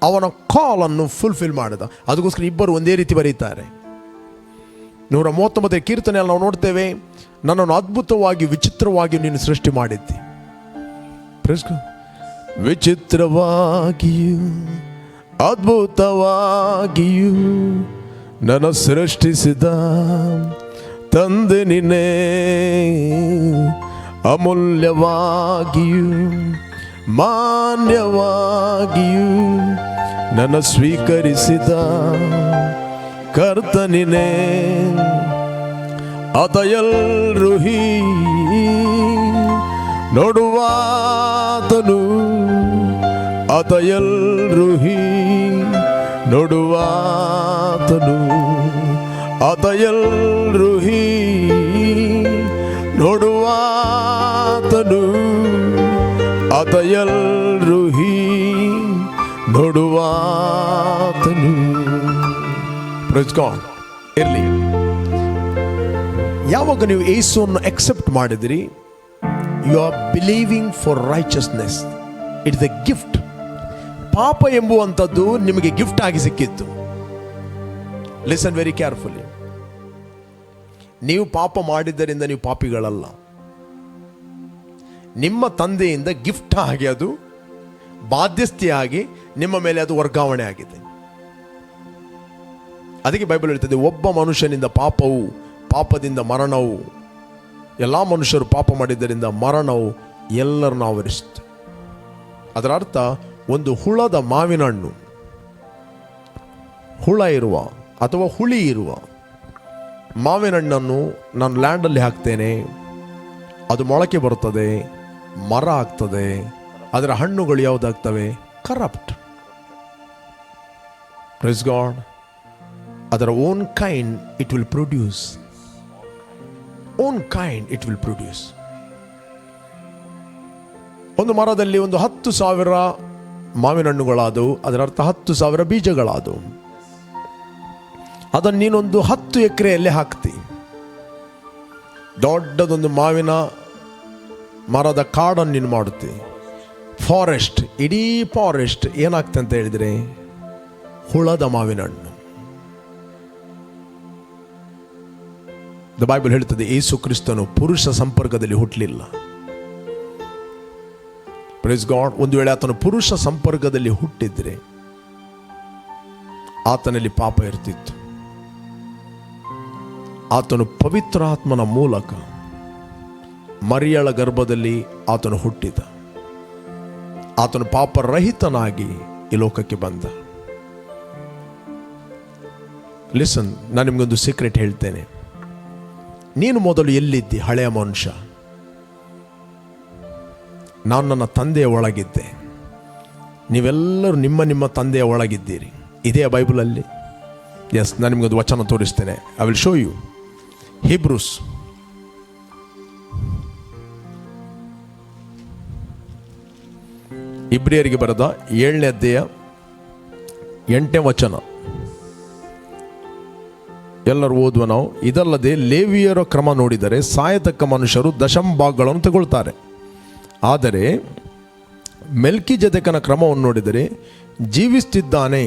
ಅವನ ಕಾಲನ್ನು ಫುಲ್ಫಿಲ್ ಮಾಡಿದ. ಅದಕ್ಕೋಸ್ಕರ ಇಬ್ಬರು ಒಂದೇ ರೀತಿ ಬರೀತಾರೆ. 139 ಕೀರ್ತನೆಯಲ್ಲಿ ನಾವು ನೋಡ್ತೇವೆ, ನನ್ನನ್ನು ಅದ್ಭುತವಾಗಿ ವಿಚಿತ್ರವಾಗಿ ನೀನು ಸೃಷ್ಟಿ ಮಾಡಿದ್ದಿ. ವಿಚಿತ್ರವಾಗಿಯೂ ಅದ್ಭುತವಾಗಿಯೂ ನನ್ನ ಸೃಷ್ಟಿಸಿದ ತಂದೆ ನಿನ್ನೆ, ಅಮೂಲ್ಯವಾಗಿಯೂ ಮಾನ್ಯವಾಗಿಯೂ ನನ್ನ ಸ್ವೀಕರಿಸಿದ ಕರ್ತನಿನೇ. ಅತಯಲ್ರುಹಿ ನೋಡುವಾತನು, ಅತಯಲ್ರುಹಿ ನೋಡುವಾತನು, ಅತಯಲ್ರುಹಿ ನೋಡುವಾತನು, ಅತಯಲ್ರುಹಿ ನೋಡುವಾತನು. Praise God. ಇರಲಿ, ಯಾವಾಗ ನೀವು ಯೇಸುವನ್ನು ಅಕ್ಸೆಪ್ಟ್ ಮಾಡಿದಿರಿ, you are believing for righteousness. It is a gift. ಪಾಪ ಎಂಬುವಂಥದ್ದು ನಿಮಗೆ ಗಿಫ್ಟ್ ಆಗಿ ಸಿಕ್ಕಿತ್ತು. Listen very carefully. ನೀವು ಪಾಪ ಮಾಡಿದ್ದರಿಂದ ನೀವು ಪಾಪಿಗಳಲ್ಲ. ನಿಮ್ಮ ತಂದೆಯಿಂದ ಗಿಫ್ಟ್ ಆಗಿ, ಅದು ಬಾಧ್ಯಸ್ಥೆಯಾಗಿ ನಿಮ್ಮ ಮೇಲೆ ಅದು ವರ್ಗಾವಣೆ ಆಗಿದೆ. ಅದಕ್ಕೆ ಬೈಬಲ್ ಹೇಳ್ತದೆ, ಒಬ್ಬ ಮನುಷ್ಯನಿಂದ ಪಾಪವು, ಪಾಪದಿಂದ ಮರಣವು, ಎಲ್ಲ ಮನುಷ್ಯರು ಪಾಪ ಮಾಡಿದ್ದರಿಂದ ಮರಣವು ಎಲ್ಲರನ್ನು ಆವರಿಸಿತು. ಅದರ ಅರ್ಥ, ಒಂದು ಹುಳದ ಮಾವಿನ ಹಣ್ಣು, ಹುಳ ಇರುವ ಅಥವಾ ಹುಳಿ ಇರುವ ಮಾವಿನ ಹಣ್ಣನ್ನು ನಾನು ಲ್ಯಾಂಡಲ್ಲಿ ಹಾಕ್ತೇನೆ, ಅದು ಮೊಳಕೆ ಬರುತ್ತದೆ, ಮರ ಆಗ್ತದೆ. ಅದರ ಹಣ್ಣುಗಳು ಯಾವುದಾಗ್ತವೆ? ಕರಪ್ಟ್. Praise God. ಅದರ own kind it will produce. Own kind it will produce. ಒಂದು ಮರದಲ್ಲಿ ಒಂದು 10,000 ಮಾವಿನ ಹಣ್ಣುಗಳಾದವು, ಅದರ ಅರ್ಥ 10,000 ಬೀಜಗಳಾದವು. ಅದನ್ನು ನೀನೊಂದು 10 ಎಕರೆಯಲ್ಲಿ ಹಾಕ್ತಿ. ದೊಡ್ಡದೊಂದು ಮಾವಿನ ಮರದ ಕಾಡನ್ನು ನೀನು ಮಾಡುತ್ತಿ, ಫಾರೆಸ್ಟ್. ಇಡೀ ಫಾರೆಸ್ಟ್ ಏನಾಗ್ತದೆ ಅಂತ ಹೇಳಿದರೆ ಹುಳದ ಮಾವಿನ ಹಣ್ಣು. ದ ಬೈಬಲ್ ಹೇಳ್ತದೆ ಯೇಸು ಕ್ರಿಸ್ತನು ಪುರುಷ ಸಂಪರ್ಕದಲ್ಲಿ ಹುಟ್ಟಲಿಲ್ಲ. Praise God. ಒಂದು ವೇಳೆ ಆತನು ಪುರುಷ ಸಂಪರ್ಕದಲ್ಲಿ ಹುಟ್ಟಿದ್ರೆ ಆತನಲ್ಲಿ ಪಾಪ ಇರ್ತಿತ್ತು. ಆತನು ಪವಿತ್ರಾತ್ಮನ ಮೂಲಕ ಮರಿಯಳ ಗರ್ಭದಲ್ಲಿ ಆತನು ಹುಟ್ಟಿದ. ಆತನು ಪಾಪರಹಿತನಾಗಿ ಈ ಲೋಕಕ್ಕೆ ಬಂದ. ಲಿಸನ್, ನಾನು ನಿಮಗೊಂದು ಸೀಕ್ರೆಟ್ ಹೇಳ್ತೇನೆ. ನೀನು ಮೊದಲು ಎಲ್ಲಿದ್ದಿ ಹಳೆಯ ಮನುಷ್ಯ? ನಾನು ನನ್ನ ತಂದೆಯ ಒಳಗಿದ್ದೆ. ನೀವೆಲ್ಲರೂ ನಿಮ್ಮ ನಿಮ್ಮ ತಂದೆಯ ಒಳಗಿದ್ದೀರಿ. ಇದೇ ಬೈಬಲಲ್ಲಿ. ಎಸ್, ನಾನು ನಿಮಗೊಂದು ವಚನ ತೋರಿಸ್ತೇನೆ. I will show you. Hebrews ಇಬ್ರಿಯರಿಗೆ ಬರೆದ 7ನೇ ಅಧ್ಯಾಯ 8ನೇ ವಚನ. ಎಲ್ಲರೂ ಓದುವ ನಾವು. ಇದಲ್ಲದೆ ಲೇವಿಯರ ಕ್ರಮ ನೋಡಿದರೆ ಸಾಯತಕ್ಕ ಮನುಷ್ಯರು ದಶಮಭಾಗಗಳನ್ನು ತಗೊಳ್ತಾರೆ, ಆದರೆ ಮೆಲ್ಕಿಜೆದೆಕನ ಕ್ರಮವನ್ನು ನೋಡಿದರೆ ಜೀವಿಸುತ್ತಿದ್ದಾನೆ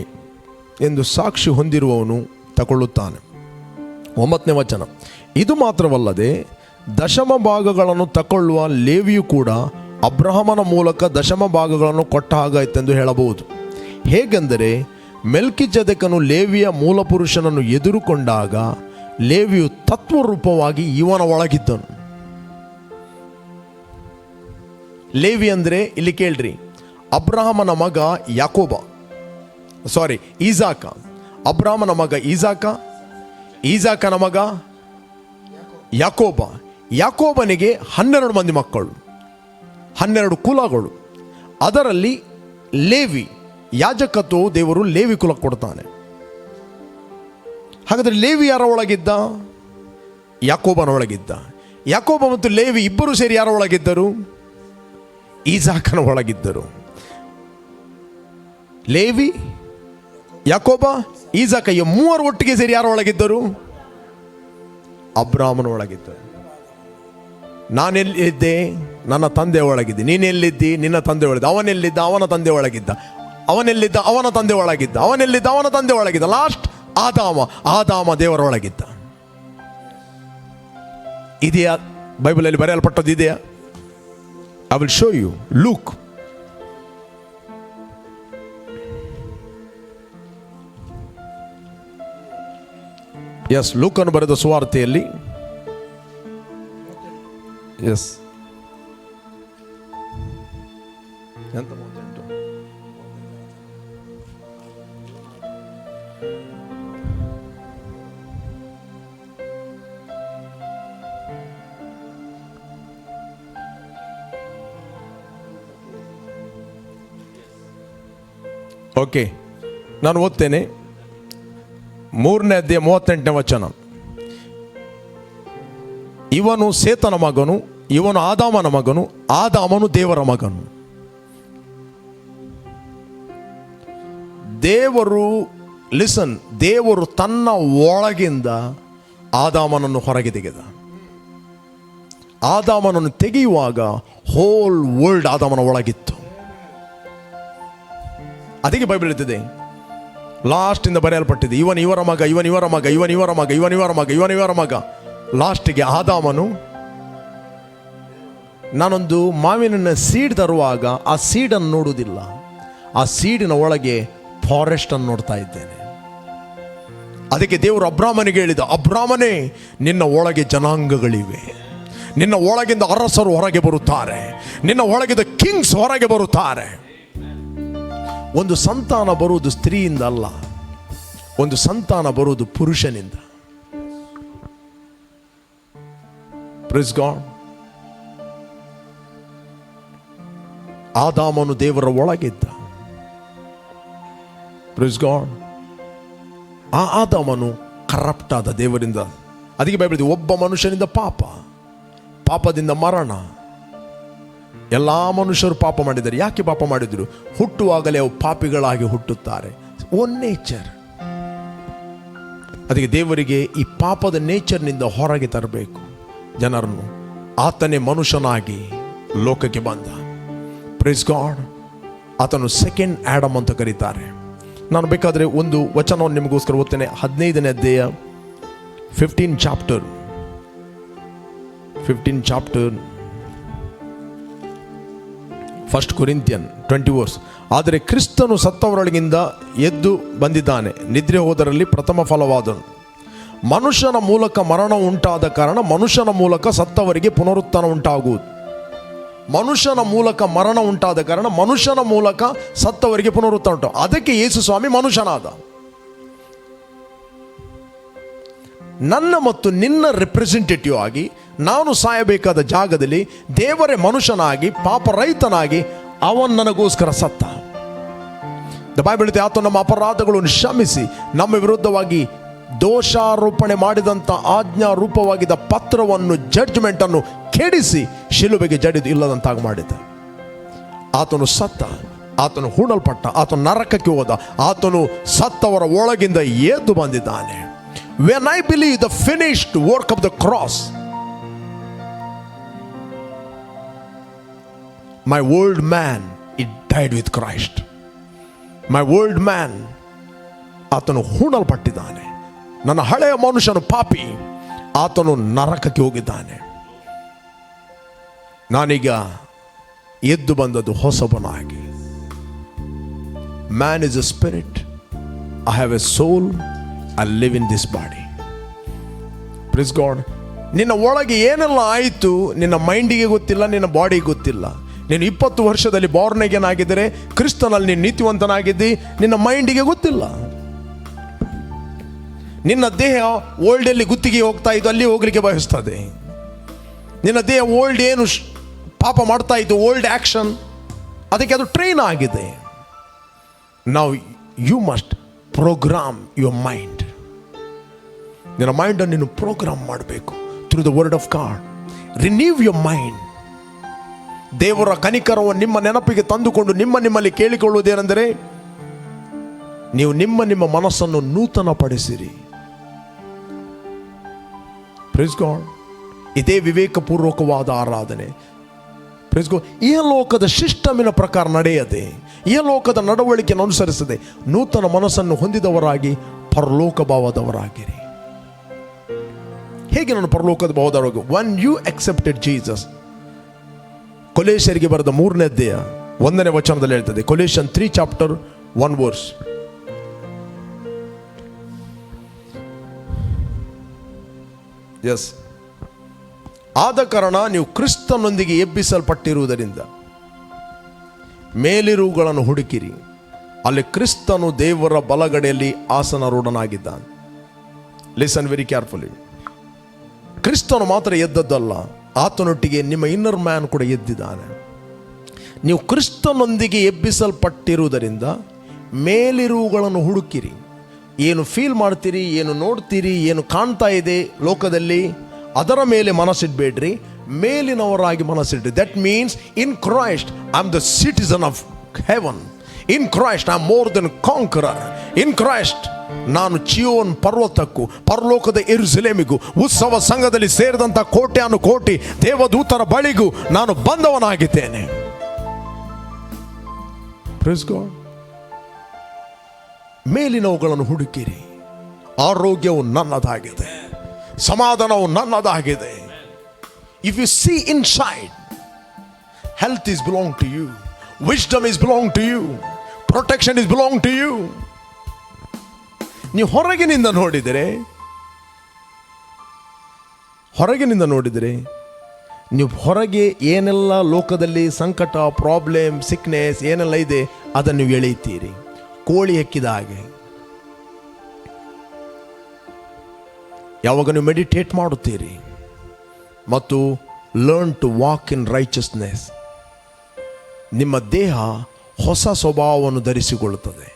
ಎಂದು ಸಾಕ್ಷಿ ಹೊಂದಿರುವವನು ತಗೊಳ್ಳುತ್ತಾನೆ. 9ನೇ ವಚನ. ಇದು ಮಾತ್ರವಲ್ಲದೆ ದಶಮ ಭಾಗಗಳನ್ನು ತಗೊಳ್ಳುವ ಲೇವಿಯು ಕೂಡ ಅಬ್ರಹಾಮನ ಮೂಲಕ ದಶಮ ಭಾಗಗಳನ್ನು ಕೊಟ್ಟ ಹಾಗಾಯಿತೆಂದು ಹೇಳಬಹುದು. ಹೇಗೆಂದರೆ ಮೆಲ್ಕಿಜೆದೆಕನು ಲೇವಿಯ ಮೂಲಪುರುಷನನ್ನು ಎದುರುಕೊಂಡಾಗ ಲೇವಿಯು ತತ್ವರೂಪವಾಗಿ ಇವನ ಒಳಗಿದ್ದನು. ಲೇವಿ ಅಂದರೆ ಇಲ್ಲಿ ಕೇಳ್ರಿ, ಅಬ್ರಹಾಮನ ಮಗ ಯಾಕೋಬ, ಈಸಾಕ. ಅಬ್ರಹಾಮನ ಮಗ ಈಸಾಕನ ಮಗ ಯಾಕೋಬ. ಯಾಕೋಬನಿಗೆ 12 ಮಂದಿ ಮಕ್ಕಳು, 12 ಕುಲಗಳು. ಅದರಲ್ಲಿ ಲೇವಿ, ಯಾಜಕತ್ವವು ದೇವರು ಲೇವಿ ಕುಲ ಕೊಡ್ತಾನೆ. ಹಾಗಾದರೆ ಲೇವಿ ಯಾರ ಒಳಗಿದ್ದ? ಯಾಕೋಬನ ಒಳಗಿದ್ದ. ಯಾಕೋಬ ಮತ್ತು ಲೇವಿ ಇಬ್ಬರು ಸೇರಿ ಯಾರ ಒಳಗಿದ್ದರು? ಈಸಾಕನ ಒಳಗಿದ್ದರು. ಲೇವಿ, ಯಾಕೋಬ, ಈಸಾಕ ಈ 3 ಒಟ್ಟಿಗೆ ಸೇರಿ ಯಾರ ಒಳಗಿದ್ದರು? ಅಬ್ರಾಮನ ಒಳಗಿದ್ದರು. ನಾನೆಲ್ಲಿದ್ದೆ? ನನ್ನ ತಂದೆ ಒಳಗಿದ್ದೆ. ನೀನೆಲ್ಲಿದ್ದಿ? ನಿನ್ನ ತಂದೆ ಒಳಗಿದ್ದ. ಅವನೆಲ್ಲಿದ್ದ? ಅವನ ತಂದೆ ಒಳಗಿದ್ದ. ಅವನೆಲ್ಲಿದ್ದ? ಅವನ ತಂದೆ ಒಳಗಿದ್ದ. ಅವನೆಲ್ಲಿದ್ದ? ಅವನ ತಂದೆ ಒಳಗಿದ್ದ. ಲಾಸ್ಟ್ ಆದಾಮ ದೇವರ ಒಳಗಿದ್ದ. ಇದೆಯಾ? ಬೈಬಲಲ್ಲಿ ಬರೆಯಲ್ಪಟ್ಟದ್ದು ಇದೆಯಾ? I will show you. Luke ಲೂಕನು ಬರೆದ ಸುವಾರ್ತೆಯಲ್ಲಿ ಎಂತ 38. ಓಕೆ, ನಾನು ಓದ್ತೇನೆ. 3ನೇ ಅಧ್ಯಾಯ 38ನೇ ವಚನ. ಇವನು ಸೇತನ ಮಗನು, ಇವನು ಆದಾಮನ ಮಗನು, ಆದಾಮನು ದೇವರ ಮಗನು. ದೇವರು ತನ್ನ ಒಳಗಿಂದ ಆದಾಮನನ್ನು ಹೊರಗೆ ತೆಗೆದ. ಆದಾಮನನ್ನು ತೆಗೆಯುವಾಗ ಹೋಲ್ ವರ್ಲ್ಡ್ ಆದಾಮನ ಒಳಗಿತ್ತು. ಅದಕ್ಕೆ ಬೈಬಲ್ ಇರ್ತದೆ, ಲಾಸ್ಟ್ ಇಂದ ಬರೆಯಲ್ಪಟ್ಟಿದೆ, ಇವರ ಮಗ, ಇವರ ಮಗ, ಇವರ ಮಗ, ಇವರ ಮಗ. ಲಾಸ್ಟಿಗೆ ಆದಾಮನು. ನಾನೊಂದು ಮಾವಿನ ಸೀಡ್ ತರುವಾಗ ಆ ಸೀಡನ್ನು ನೋಡುವುದಿಲ್ಲ, ಆ ಸೀಡಿನ ಒಳಗೆ ಫಾರೆಸ್ಟ್ ಅನ್ನು ನೋಡ್ತಾ ಇದ್ದೇನೆ. ಅದಕ್ಕೆ ದೇವರು ಅಬ್ರಾಮನಿಗೆ ಹೇಳಿದ, ಅಬ್ರಾಮನೇ, ನಿನ್ನ ಒಳಗೆ ಜನಾಂಗಗಳಿವೆ, ನಿನ್ನ ಒಳಗಿಂದ ಅರಸರು ಹೊರಗೆ ಬರುತ್ತಾರೆ, ನಿನ್ನ ಒಳಗಿಂದ ಕಿಂಗ್ಸ್ ಹೊರಗೆ ಬರುತ್ತಾರೆ. ಒಂದು ಸಂತಾನ ಬರುವುದು ಸ್ತ್ರೀಯಿಂದ ಅಲ್ಲ, ಒಂದು ಸಂತಾನ ಬರುವುದು ಪುರುಷನಿಂದ. Praise God. ಆದಾಮನು ದೇವರ ಒಳಗಿದ್ದ. Praise God. ಆ ಆದಾಮನು ಕರಪ್ಟ್ ಆದ ದೇವರಿಂದ. ಅದಕ್ಕೆ ಬೈಬಲ್ ಒಬ್ಬ ಮನುಷ್ಯನಿಂದ ಪಾಪದಿಂದ ಮರಣ. ಎಲ್ಲ ಮನುಷ್ಯರು ಪಾಪ ಮಾಡಿದ್ದಾರೆ. ಯಾಕೆ ಪಾಪ ಮಾಡಿದ್ರು? ಹುಟ್ಟುವಾಗಲೇ ಅವು ಪಾಪಿಗಳಾಗಿ ಹುಟ್ಟುತ್ತಾರೆ. Own nature. ಅದಕ್ಕೆ ದೇವರಿಗೆ ಈ ಪಾಪದ ನೇಚರ್ನಿಂದ ಹೊರಗೆ ತರಬೇಕು ಜನರನ್ನು. ಆತನೇ ಮನುಷ್ಯನಾಗಿ ಲೋಕಕ್ಕೆ ಬಂದ. Praise God. ಆತನು ಸೆಕೆಂಡ್ ಆಡಮ್ ಅಂತ ಕರೀತಾರೆ. ನಾನು ಬೇಕಾದರೆ ಒಂದು ವಚನವನ್ನು ನಿಮಗೋಸ್ಕರ ಓದ್ತೇನೆ. 15ನೇ ಅಧ್ಯಾಯ 15 ಚಾಪ್ಟರ್ 1 ಕೊರಿಂಥಿಯನ್ 20 ವರ್ಸ್. ಆದರೆ ಕ್ರಿಸ್ತನು ಸತ್ತವರೊಳಗಿಂದ ಎದ್ದು ಬಂದಿದ್ದಾನೆ, ನಿದ್ರೆ ಹೋದರಲ್ಲಿ ಪ್ರಥಮ ಫಲವಾದನು. ಮನುಷ್ಯನ ಮೂಲಕ ಮರಣ ಉಂಟಾದ ಕಾರಣ ಮನುಷ್ಯನ ಮೂಲಕ ಸತ್ತವರಿಗೆ ಪುನರುತ್ಥಾನ ಉಂಟಾಗುವುದು. ಮನುಷ್ಯನ ಮೂಲಕ ಮರಣ ಉಂಟಾದ ಕಾರಣ ಮನುಷ್ಯನ ಮೂಲಕ ಸತ್ತವರಿಗೆ ಪುನರುತ್ಥಾನ ಉಂಟು. ಅದಕ್ಕೆ ಯೇಸು ಸ್ವಾಮಿ ಮನುಷ್ಯನಾದ. ನನ್ನ ಮತ್ತು ನಿನ್ನ ರೆಪ್ರೆಸೆಂಟೇಟಿವ್ ಆಗಿ ನಾನು ಸಾಯಬೇಕಾದ ಜಾಗದಲ್ಲಿ ದೇವರೇ ಮನುಷ್ಯನಾಗಿ ಪಾಪರಹಿತನಾಗಿ ಅವನು ನನಗೋಸ್ಕರ ಸತ್ತ. ಬೈಬಲ್ ಹೇಳುತ್ತೆ, ಆತ ನಮ್ಮ ಅಪರಾಧಗಳನ್ನು ಕ್ಷಮಿಸಿ ನಮ್ಮ ವಿರುದ್ಧವಾಗಿ ದೋಷಾರೋಪಣೆ ಮಾಡಿದಂಥ ಆಜ್ಞಾರೂಪವಾಗಿದ್ದ ಪತ್ರವನ್ನು, ಜಡ್ಜ್ಮೆಂಟನ್ನು ಕೆಡಿಸಿ ಶಿಲುಬೆಗೆ ಜಡಿದು ಇಲ್ಲದಂತಾಗಿ ಮಾಡಿದ್ದ. ಆತನು ಸತ್ತ, ಆತನು ಹೂಣಲ್ಪಟ್ಟ, ಆತನು ನರಕಕ್ಕೆ ಹೋದ, ಆತನು ಸತ್ತವರ ಒಳಗಿಂದ ಎದ್ದು ಬಂದಿದ್ದಾನೆ. When I believe the finished work of the cross, my old man, it died with Christ. My old man, ಆತನು ಹೂಣಲ್ಪಟ್ಟಿದ್ದಾನೆ. ನನ್ನ ಹಳೆಯ ಮನುಷ್ಯನು ಪಾಪಿ, ಆತನು ನರಕಕ್ಕೆ ಹೋಗಿದ್ದಾನೆ. ನಾನೀಗ ಎದ್ದು ಬಂದದ್ದು ಹೊಸಬನಾಗಿ. Man is a spirit, I have a soul, I live in this body. Praise God. ನಿನ್ನ ಒಳಗೆ ಏನೆಲ್ಲ ಆಯಿತು ನಿನ್ನ ಮೈಂಡಿಗೆ ಗೊತ್ತಿಲ್ಲ, ನಿನ್ನ ಬಾಡಿಗೆ ಗೊತ್ತಿಲ್ಲ. ನೀನು 20 ವರ್ಷದಲ್ಲಿ ಬಾರ್ನ್ ಅಗೇನ್ ಆಗಿದ್ದರೆ, ಕ್ರಿಸ್ತನಲ್ಲಿ ನೀನು ನೀತಿವಂತನಾಗಿದ್ದಿ, ನಿನ್ನ ಮೈಂಡಿಗೆ ಗೊತ್ತಿಲ್ಲ. ನಿನ್ನ ದೇಹ ಓಲ್ಡಲ್ಲಿ ಗುತ್ತಿಗೆ ಹೋಗ್ತಾ ಇದ್ದು ಅಲ್ಲಿ ಹೋಗ್ಲಿಕ್ಕೆ ಬಯಸ್ತದೆ. ನಿನ್ನ ದೇಹ ಓಲ್ಡ್ ಏನು ಪಾಪ ಮಾಡ್ತಾ ಇತ್ತು, ಓಲ್ಡ್ ಆ್ಯಕ್ಷನ್, ಅದಕ್ಕೆ ಅದು ಟ್ರೈನ್ ಆಗಿದೆ. ನಾವು you must program your mind. ನಿನ್ನ ಮೈಂಡನ್ನು ನೀನು ಪ್ರೋಗ್ರಾಮ್ ಮಾಡಬೇಕು through the word of God. Renew your mind. ದೇವರ ಕನಿಕರವನ್ನು ನಿಮ್ಮ ನೆನಪಿಗೆ ತಂದುಕೊಂಡು ನಿಮ್ಮಲ್ಲಿ ಕೇಳಿಕೊಳ್ಳುವುದೇನೆಂದರೆ, ನೀವು ನಿಮ್ಮ ಮನಸ್ಸನ್ನು ನೂತನ ಪಡಿಸಿರಿ. Praise god. ಇದೇ ವಿವೇಕಪೂರ್ವಕವಾದ ಆರಾಧನೆ. Praise God. ಈ ಲೋಕದ ಸಿಸ್ಟಮಿನ ಪ್ರಕಾರ ನಡೆಯದೆ, ಈ ಲೋಕದ ನಡವಳಿಕೆಯನ್ನು ಅನುಸರಿಸದೆ ನೂತನ ಮನಸ್ಸನ್ನು ಹೊಂದಿದವರಾಗಿ ಪರಲೋಕ ಭಾವದವರಾಗಿರಿ. ಹೇಗೆ ನಾನು ಪರಲೋಕದ ಭಾವದವರಾಗಿ? when you accepted Jesus. ಕೊಲೇಶರಿಗೆ ಬರೆದ 3ನೇ ಅಧ್ಯಾಯ 1ನೇ ವಚನದಲ್ಲಿ ಹೇಳ್ತದೆ. ಕೊಲೇಶನ್ 3 ಚಾಪ್ಟರ್ 1 ವರ್ಸ್. ಎಸ್. ಆದ ಕಾರಣ ನೀವು ಕ್ರಿಸ್ತನೊಂದಿಗೆ ಎಬ್ಬಿಸಲ್ಪಟ್ಟಿರುವುದರಿಂದ ಮೇಲಿರುವುಗಳನ್ನು ಹುಡುಕಿರಿ, ಅಲ್ಲಿ ಕ್ರಿಸ್ತನು ದೇವರ ಬಲಗಡೆಯಲ್ಲಿ ಆಸನಾರೂಢನಾಗಿದ್ದಾನೆ. Listen very carefully. ಕ್ರಿಸ್ತನು ಮಾತ್ರ ಎದ್ದದ್ದಲ್ಲ, ಆತನೊಟ್ಟಿಗೆ ನಿಮ್ಮ ಇನ್ನರ್ ಮ್ಯಾನ್ ಕೂಡ ಎದ್ದಿದ್ದಾನೆ. ನೀವು ಕ್ರಿಸ್ತನೊಂದಿಗೆ ಎಬ್ಬಿಸಲ್ಪಟ್ಟಿರುವುದರಿಂದ ಮೇಲಿರುವುಗಳನ್ನು ಹುಡುಕಿರಿ. ಏನು ಫೀಲ್ ಮಾಡ್ತೀರಿ, ಏನು ನೋಡ್ತೀರಿ, ಏನು ಕಾಣ್ತಾ ಇದೆ ಲೋಕದಲ್ಲಿ, ಅದರ ಮೇಲೆ ಮನಸ್ಸಿಡಬೇಡ್ರಿ, ಮೇಲಿನವರಾಗಿ ಮನಸ್ಸಿಡ್ರಿ. That means in Christ I am the citizen of heaven. In Christ I am more than conqueror. In Christ ನಾನು ಚಿಯೋನ್ ಪರ್ವತಕ್ಕೂ ಪರಲೋಕದ ಯೆರೂಸಲೇಮಿಗೂ ಉತ್ಸವ ಸಂಘದಲ್ಲಿ ಸೇರಿದಂಥ ಕೋಟ್ಯಾನು ಕೋಟಿ ದೇವದೂತರ ಬಳಿಗೂ ನಾನು ಬಂದವನಾಗಿದ್ದೇನೆ. Praise God. ಮೇಲಿನವುಗಳನ್ನು ಹುಡುಕಿರಿ. ಆರೋಗ್ಯವು ನನ್ನದಾಗಿದೆ, ಸಮಾಧಾನವು ನನ್ನದಾಗಿದೆ. If you see inside, health is belong to you, wisdom is belong to you, protection is belong to you. ನೀವು ಹೊರಗಿನಿಂದ ನೋಡಿದರೆ ನೀವು ಹೊರಗೆ ಏನೆಲ್ಲ ಲೋಕದಲ್ಲಿ ಸಂಕಟ, ಪ್ರಾಬ್ಲಮ್, ಸಿಕ್ನೆಸ್ ಏನೆಲ್ಲ ಇದೆ ಅದನ್ನು ನೀವು ಎಳೆಯುತ್ತೀರಿ, ಕೋಳಿ ಹೆಕ್ಕಿದ ಹಾಗೆ. ಯಾವಾಗ ನೀವು ಮೆಡಿಟೇಟ್ ಮಾಡುತ್ತೀರಿ ಮತ್ತು learn to walk in righteousness, ನಿಮ್ಮ ದೇಹ ಹೊಸ ಸ್ವಭಾವವನ್ನು ಧರಿಸಿಕೊಳ್ಳುತ್ತದೆ,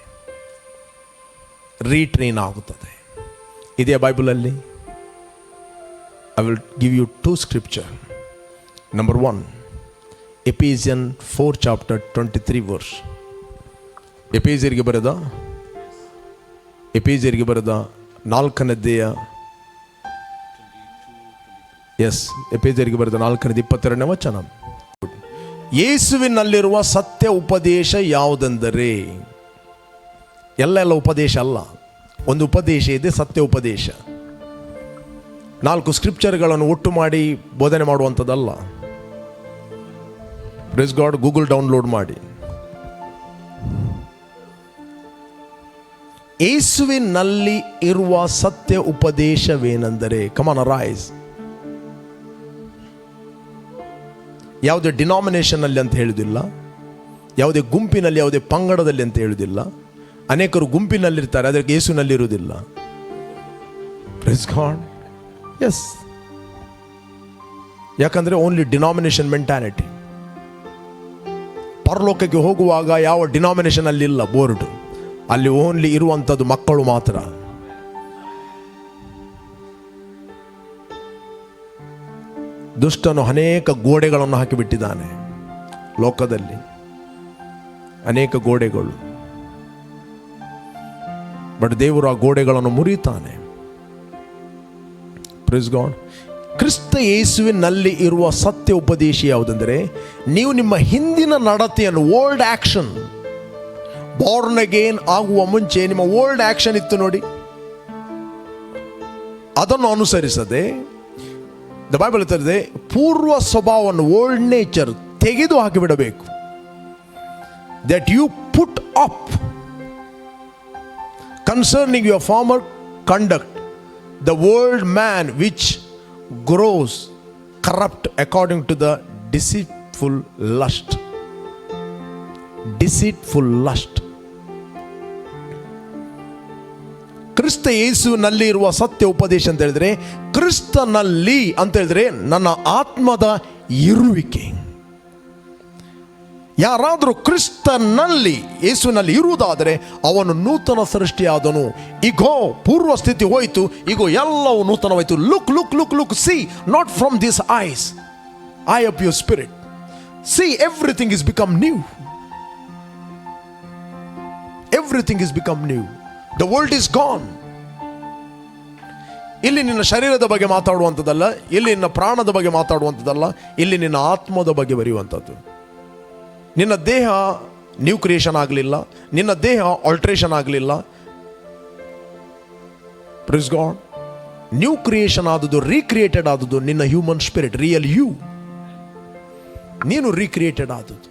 ರೀಟ್ರೈನ್ ಆಗುತ್ತದೆ. ಇದೇ ಬೈಬಲಲ್ಲಿ I will give you 2 scripture. Number 1, Ephesian 4 chapter 23 verse. ಎಫೆಸಿಯರಿಗೆ ಬರೆದ 4ನೇ ಅಧ್ಯಾಯ, ಎಫೆಸಿಯರಿಗೆ ಬರೆದ 4ನೇ 22ನೇ ವಚನ. ಯೇಸುವಿನಲ್ಲಿರುವ ಸತ್ಯ ಉಪದೇಶ ಯಾವುದೆಂದರೆ, ಎಲ್ಲ ಉಪದೇಶ ಅಲ್ಲ. ಒಂದು ಉಪದೇಶ ಇದೆ, ಸತ್ಯ ಉಪದೇಶ. 4 ಸ್ಕ್ರಿಪ್ಚರ್ಗಳನ್ನು ಒಟ್ಟು ಮಾಡಿ ಬೋಧನೆ ಮಾಡುವಂಥದ್ದಲ್ಲ. Praise God. ಗೂಗಲ್ ಡೌನ್ಲೋಡ್ ಮಾಡಿ. ಯೇಸುವಿನಲ್ಲಿ ಇರುವ ಸತ್ಯ ಉಪದೇಶವೇನೆಂದರೆ, ಕಮಾನ್ ರೈಸ್, ಯಾವುದೇ ಡಿನಾಮಿನೇಷನ್ನಲ್ಲಿ ಅಂತ ಹೇಳುವುದಿಲ್ಲ, ಯಾವುದೇ ಗುಂಪಿನಲ್ಲಿ, ಯಾವುದೇ ಪಂಗಡದಲ್ಲಿ ಅಂತ ಹೇಳುವುದಿಲ್ಲ. ಅನೇಕರು ಗುಂಪಿನಲ್ಲಿರ್ತಾರೆ, ಅದಕ್ಕೆ ಯೇಸುನಲ್ಲಿರುವುದಿಲ್ಲ. Praise God. ಎಸ್, ಯಾಕಂದರೆ ಓನ್ಲಿ ಡಿನಾಮಿನೇಷನ್ ಮೆಂಟಾಲಿಟಿ. ಪರಲೋಕಕ್ಕೆ ಹೋಗುವಾಗ ಯಾವ ಡಿನಾಮಿನೇಷನ್ ಅಲ್ಲಿ ಇಲ್ಲ ಬೋರ್ಡ್, ಅಲ್ಲಿ ಓನ್ಲಿ ಇರುವಂಥದ್ದು ಮಕ್ಕಳು ಮಾತ್ರ. ದುಷ್ಟನು ಅನೇಕ ಗೋಡೆಗಳನ್ನು ಹಾಕಿಬಿಟ್ಟಿದ್ದಾನೆ ಲೋಕದಲ್ಲಿ, ಅನೇಕ ಗೋಡೆಗಳು. ಬಟ್ ದೇವರು ಆ ಗೋಡೆಗಳನ್ನು ಮುರಿತಾನೆ. Praise god. ಕ್ರಿಸ್ತ ಯೇಸುವಿನಲ್ಲಿ ಇರುವ ಸತ್ಯ ಉಪದೇಶ ಯಾವುದೆಂದರೆ, ನೀವು ನಿಮ್ಮ ಹಿಂದಿನ ನಡತೆಯನ್ನು, ಓಲ್ಡ್ ಆಕ್ಷನ್, ಬಾರ್ನ್ ಅಗೇನ್ ಆಗುವ ಮುಂಚೆ ನಿಮ್ಮ ಓಲ್ಡ್ ಆಕ್ಷನ್ ಇತ್ತು ನೋಡಿ, ಅದನ್ನು ಅನುಸರಿಸದೆ, ದ ಬೈಬಲ್ ಹೇಳ್ತದೆ, ಪೂರ್ವ ಸ್ವಭಾವವನ್ನು, ಓಲ್ಡ್ ನೇಚರ್ ತೆಗೆದು ಹಾಕಿಬಿಡಬೇಕು. That you put up concerning your former conduct the old man which grows corrupt according to the deceitful lust. ಕ್ರಿಸ್ತ ಯೇಸುನಲ್ಲಿ ಇರುವ ಸತ್ಯ ಉಪದೇಶ ಅಂತ ಹೇಳಿದ್ರೆ, ಕ್ರಿಸ್ತನಲ್ಲಿ ಅಂತ ಹೇಳಿದ್ರೆ ನನ್ನ ಆತ್ಮದ ಇರುವಿಕೆ. ಯಾರಾದರೂ ಕ್ರಿಸ್ತನಲ್ಲಿ, ಯೇಸುವಿನಲ್ಲಿ ಇರುವುದಾದರೆ ಅವನು ನೂತನ ಸೃಷ್ಟಿಯಾದನು. ಈಗೋ ಪೂರ್ವ ಸ್ಥಿತಿ ಹೋಯಿತು, ಈಗ ಎಲ್ಲವೂ ನೂತನವಾಯಿತು. Look look look look, see not from this eyes, eye of your spirit, see everything is become new. Everything is become new. The world is gone. ಇಲ್ಲಿ ನಿನ್ನ ಶರೀರದ ಬಗ್ಗೆ ಮಾತಾಡುವಂಥದ್ದಲ್ಲ, ಇಲ್ಲಿ ನಿನ್ನ ಪ್ರಾಣದ ಬಗ್ಗೆ ಮಾತಾಡುವಂಥದ್ದಲ್ಲ, ಇಲ್ಲಿ ನಿನ್ನ ಆತ್ಮದ ಬಗ್ಗೆ ಬರೆಯುವಂಥದ್ದು. ನಿನ್ನ ದೇಹ ನ್ಯೂ ಕ್ರಿಯೇಷನ್ ಆಗಲಿಲ್ಲ, ನಿನ್ನ ದೇಹ ಆಲ್ಟ್ರೇಷನ್ ಆಗಲಿಲ್ಲ. Praise god. ನ್ಯೂ ಕ್ರಿಯೇಷನ್ ಆದದ್ದು, ರೀಕ್ರಿಯೇಟೆಡ್ ಆದದ್ದು ನಿನ್ನ ಹ್ಯೂಮನ್ ಸ್ಪಿರಿಟ್, ರಿಯಲ್ ಯು. ನೀನು ರೀಕ್ರಿಯೇಟೆಡ್ ಆದದ್ದು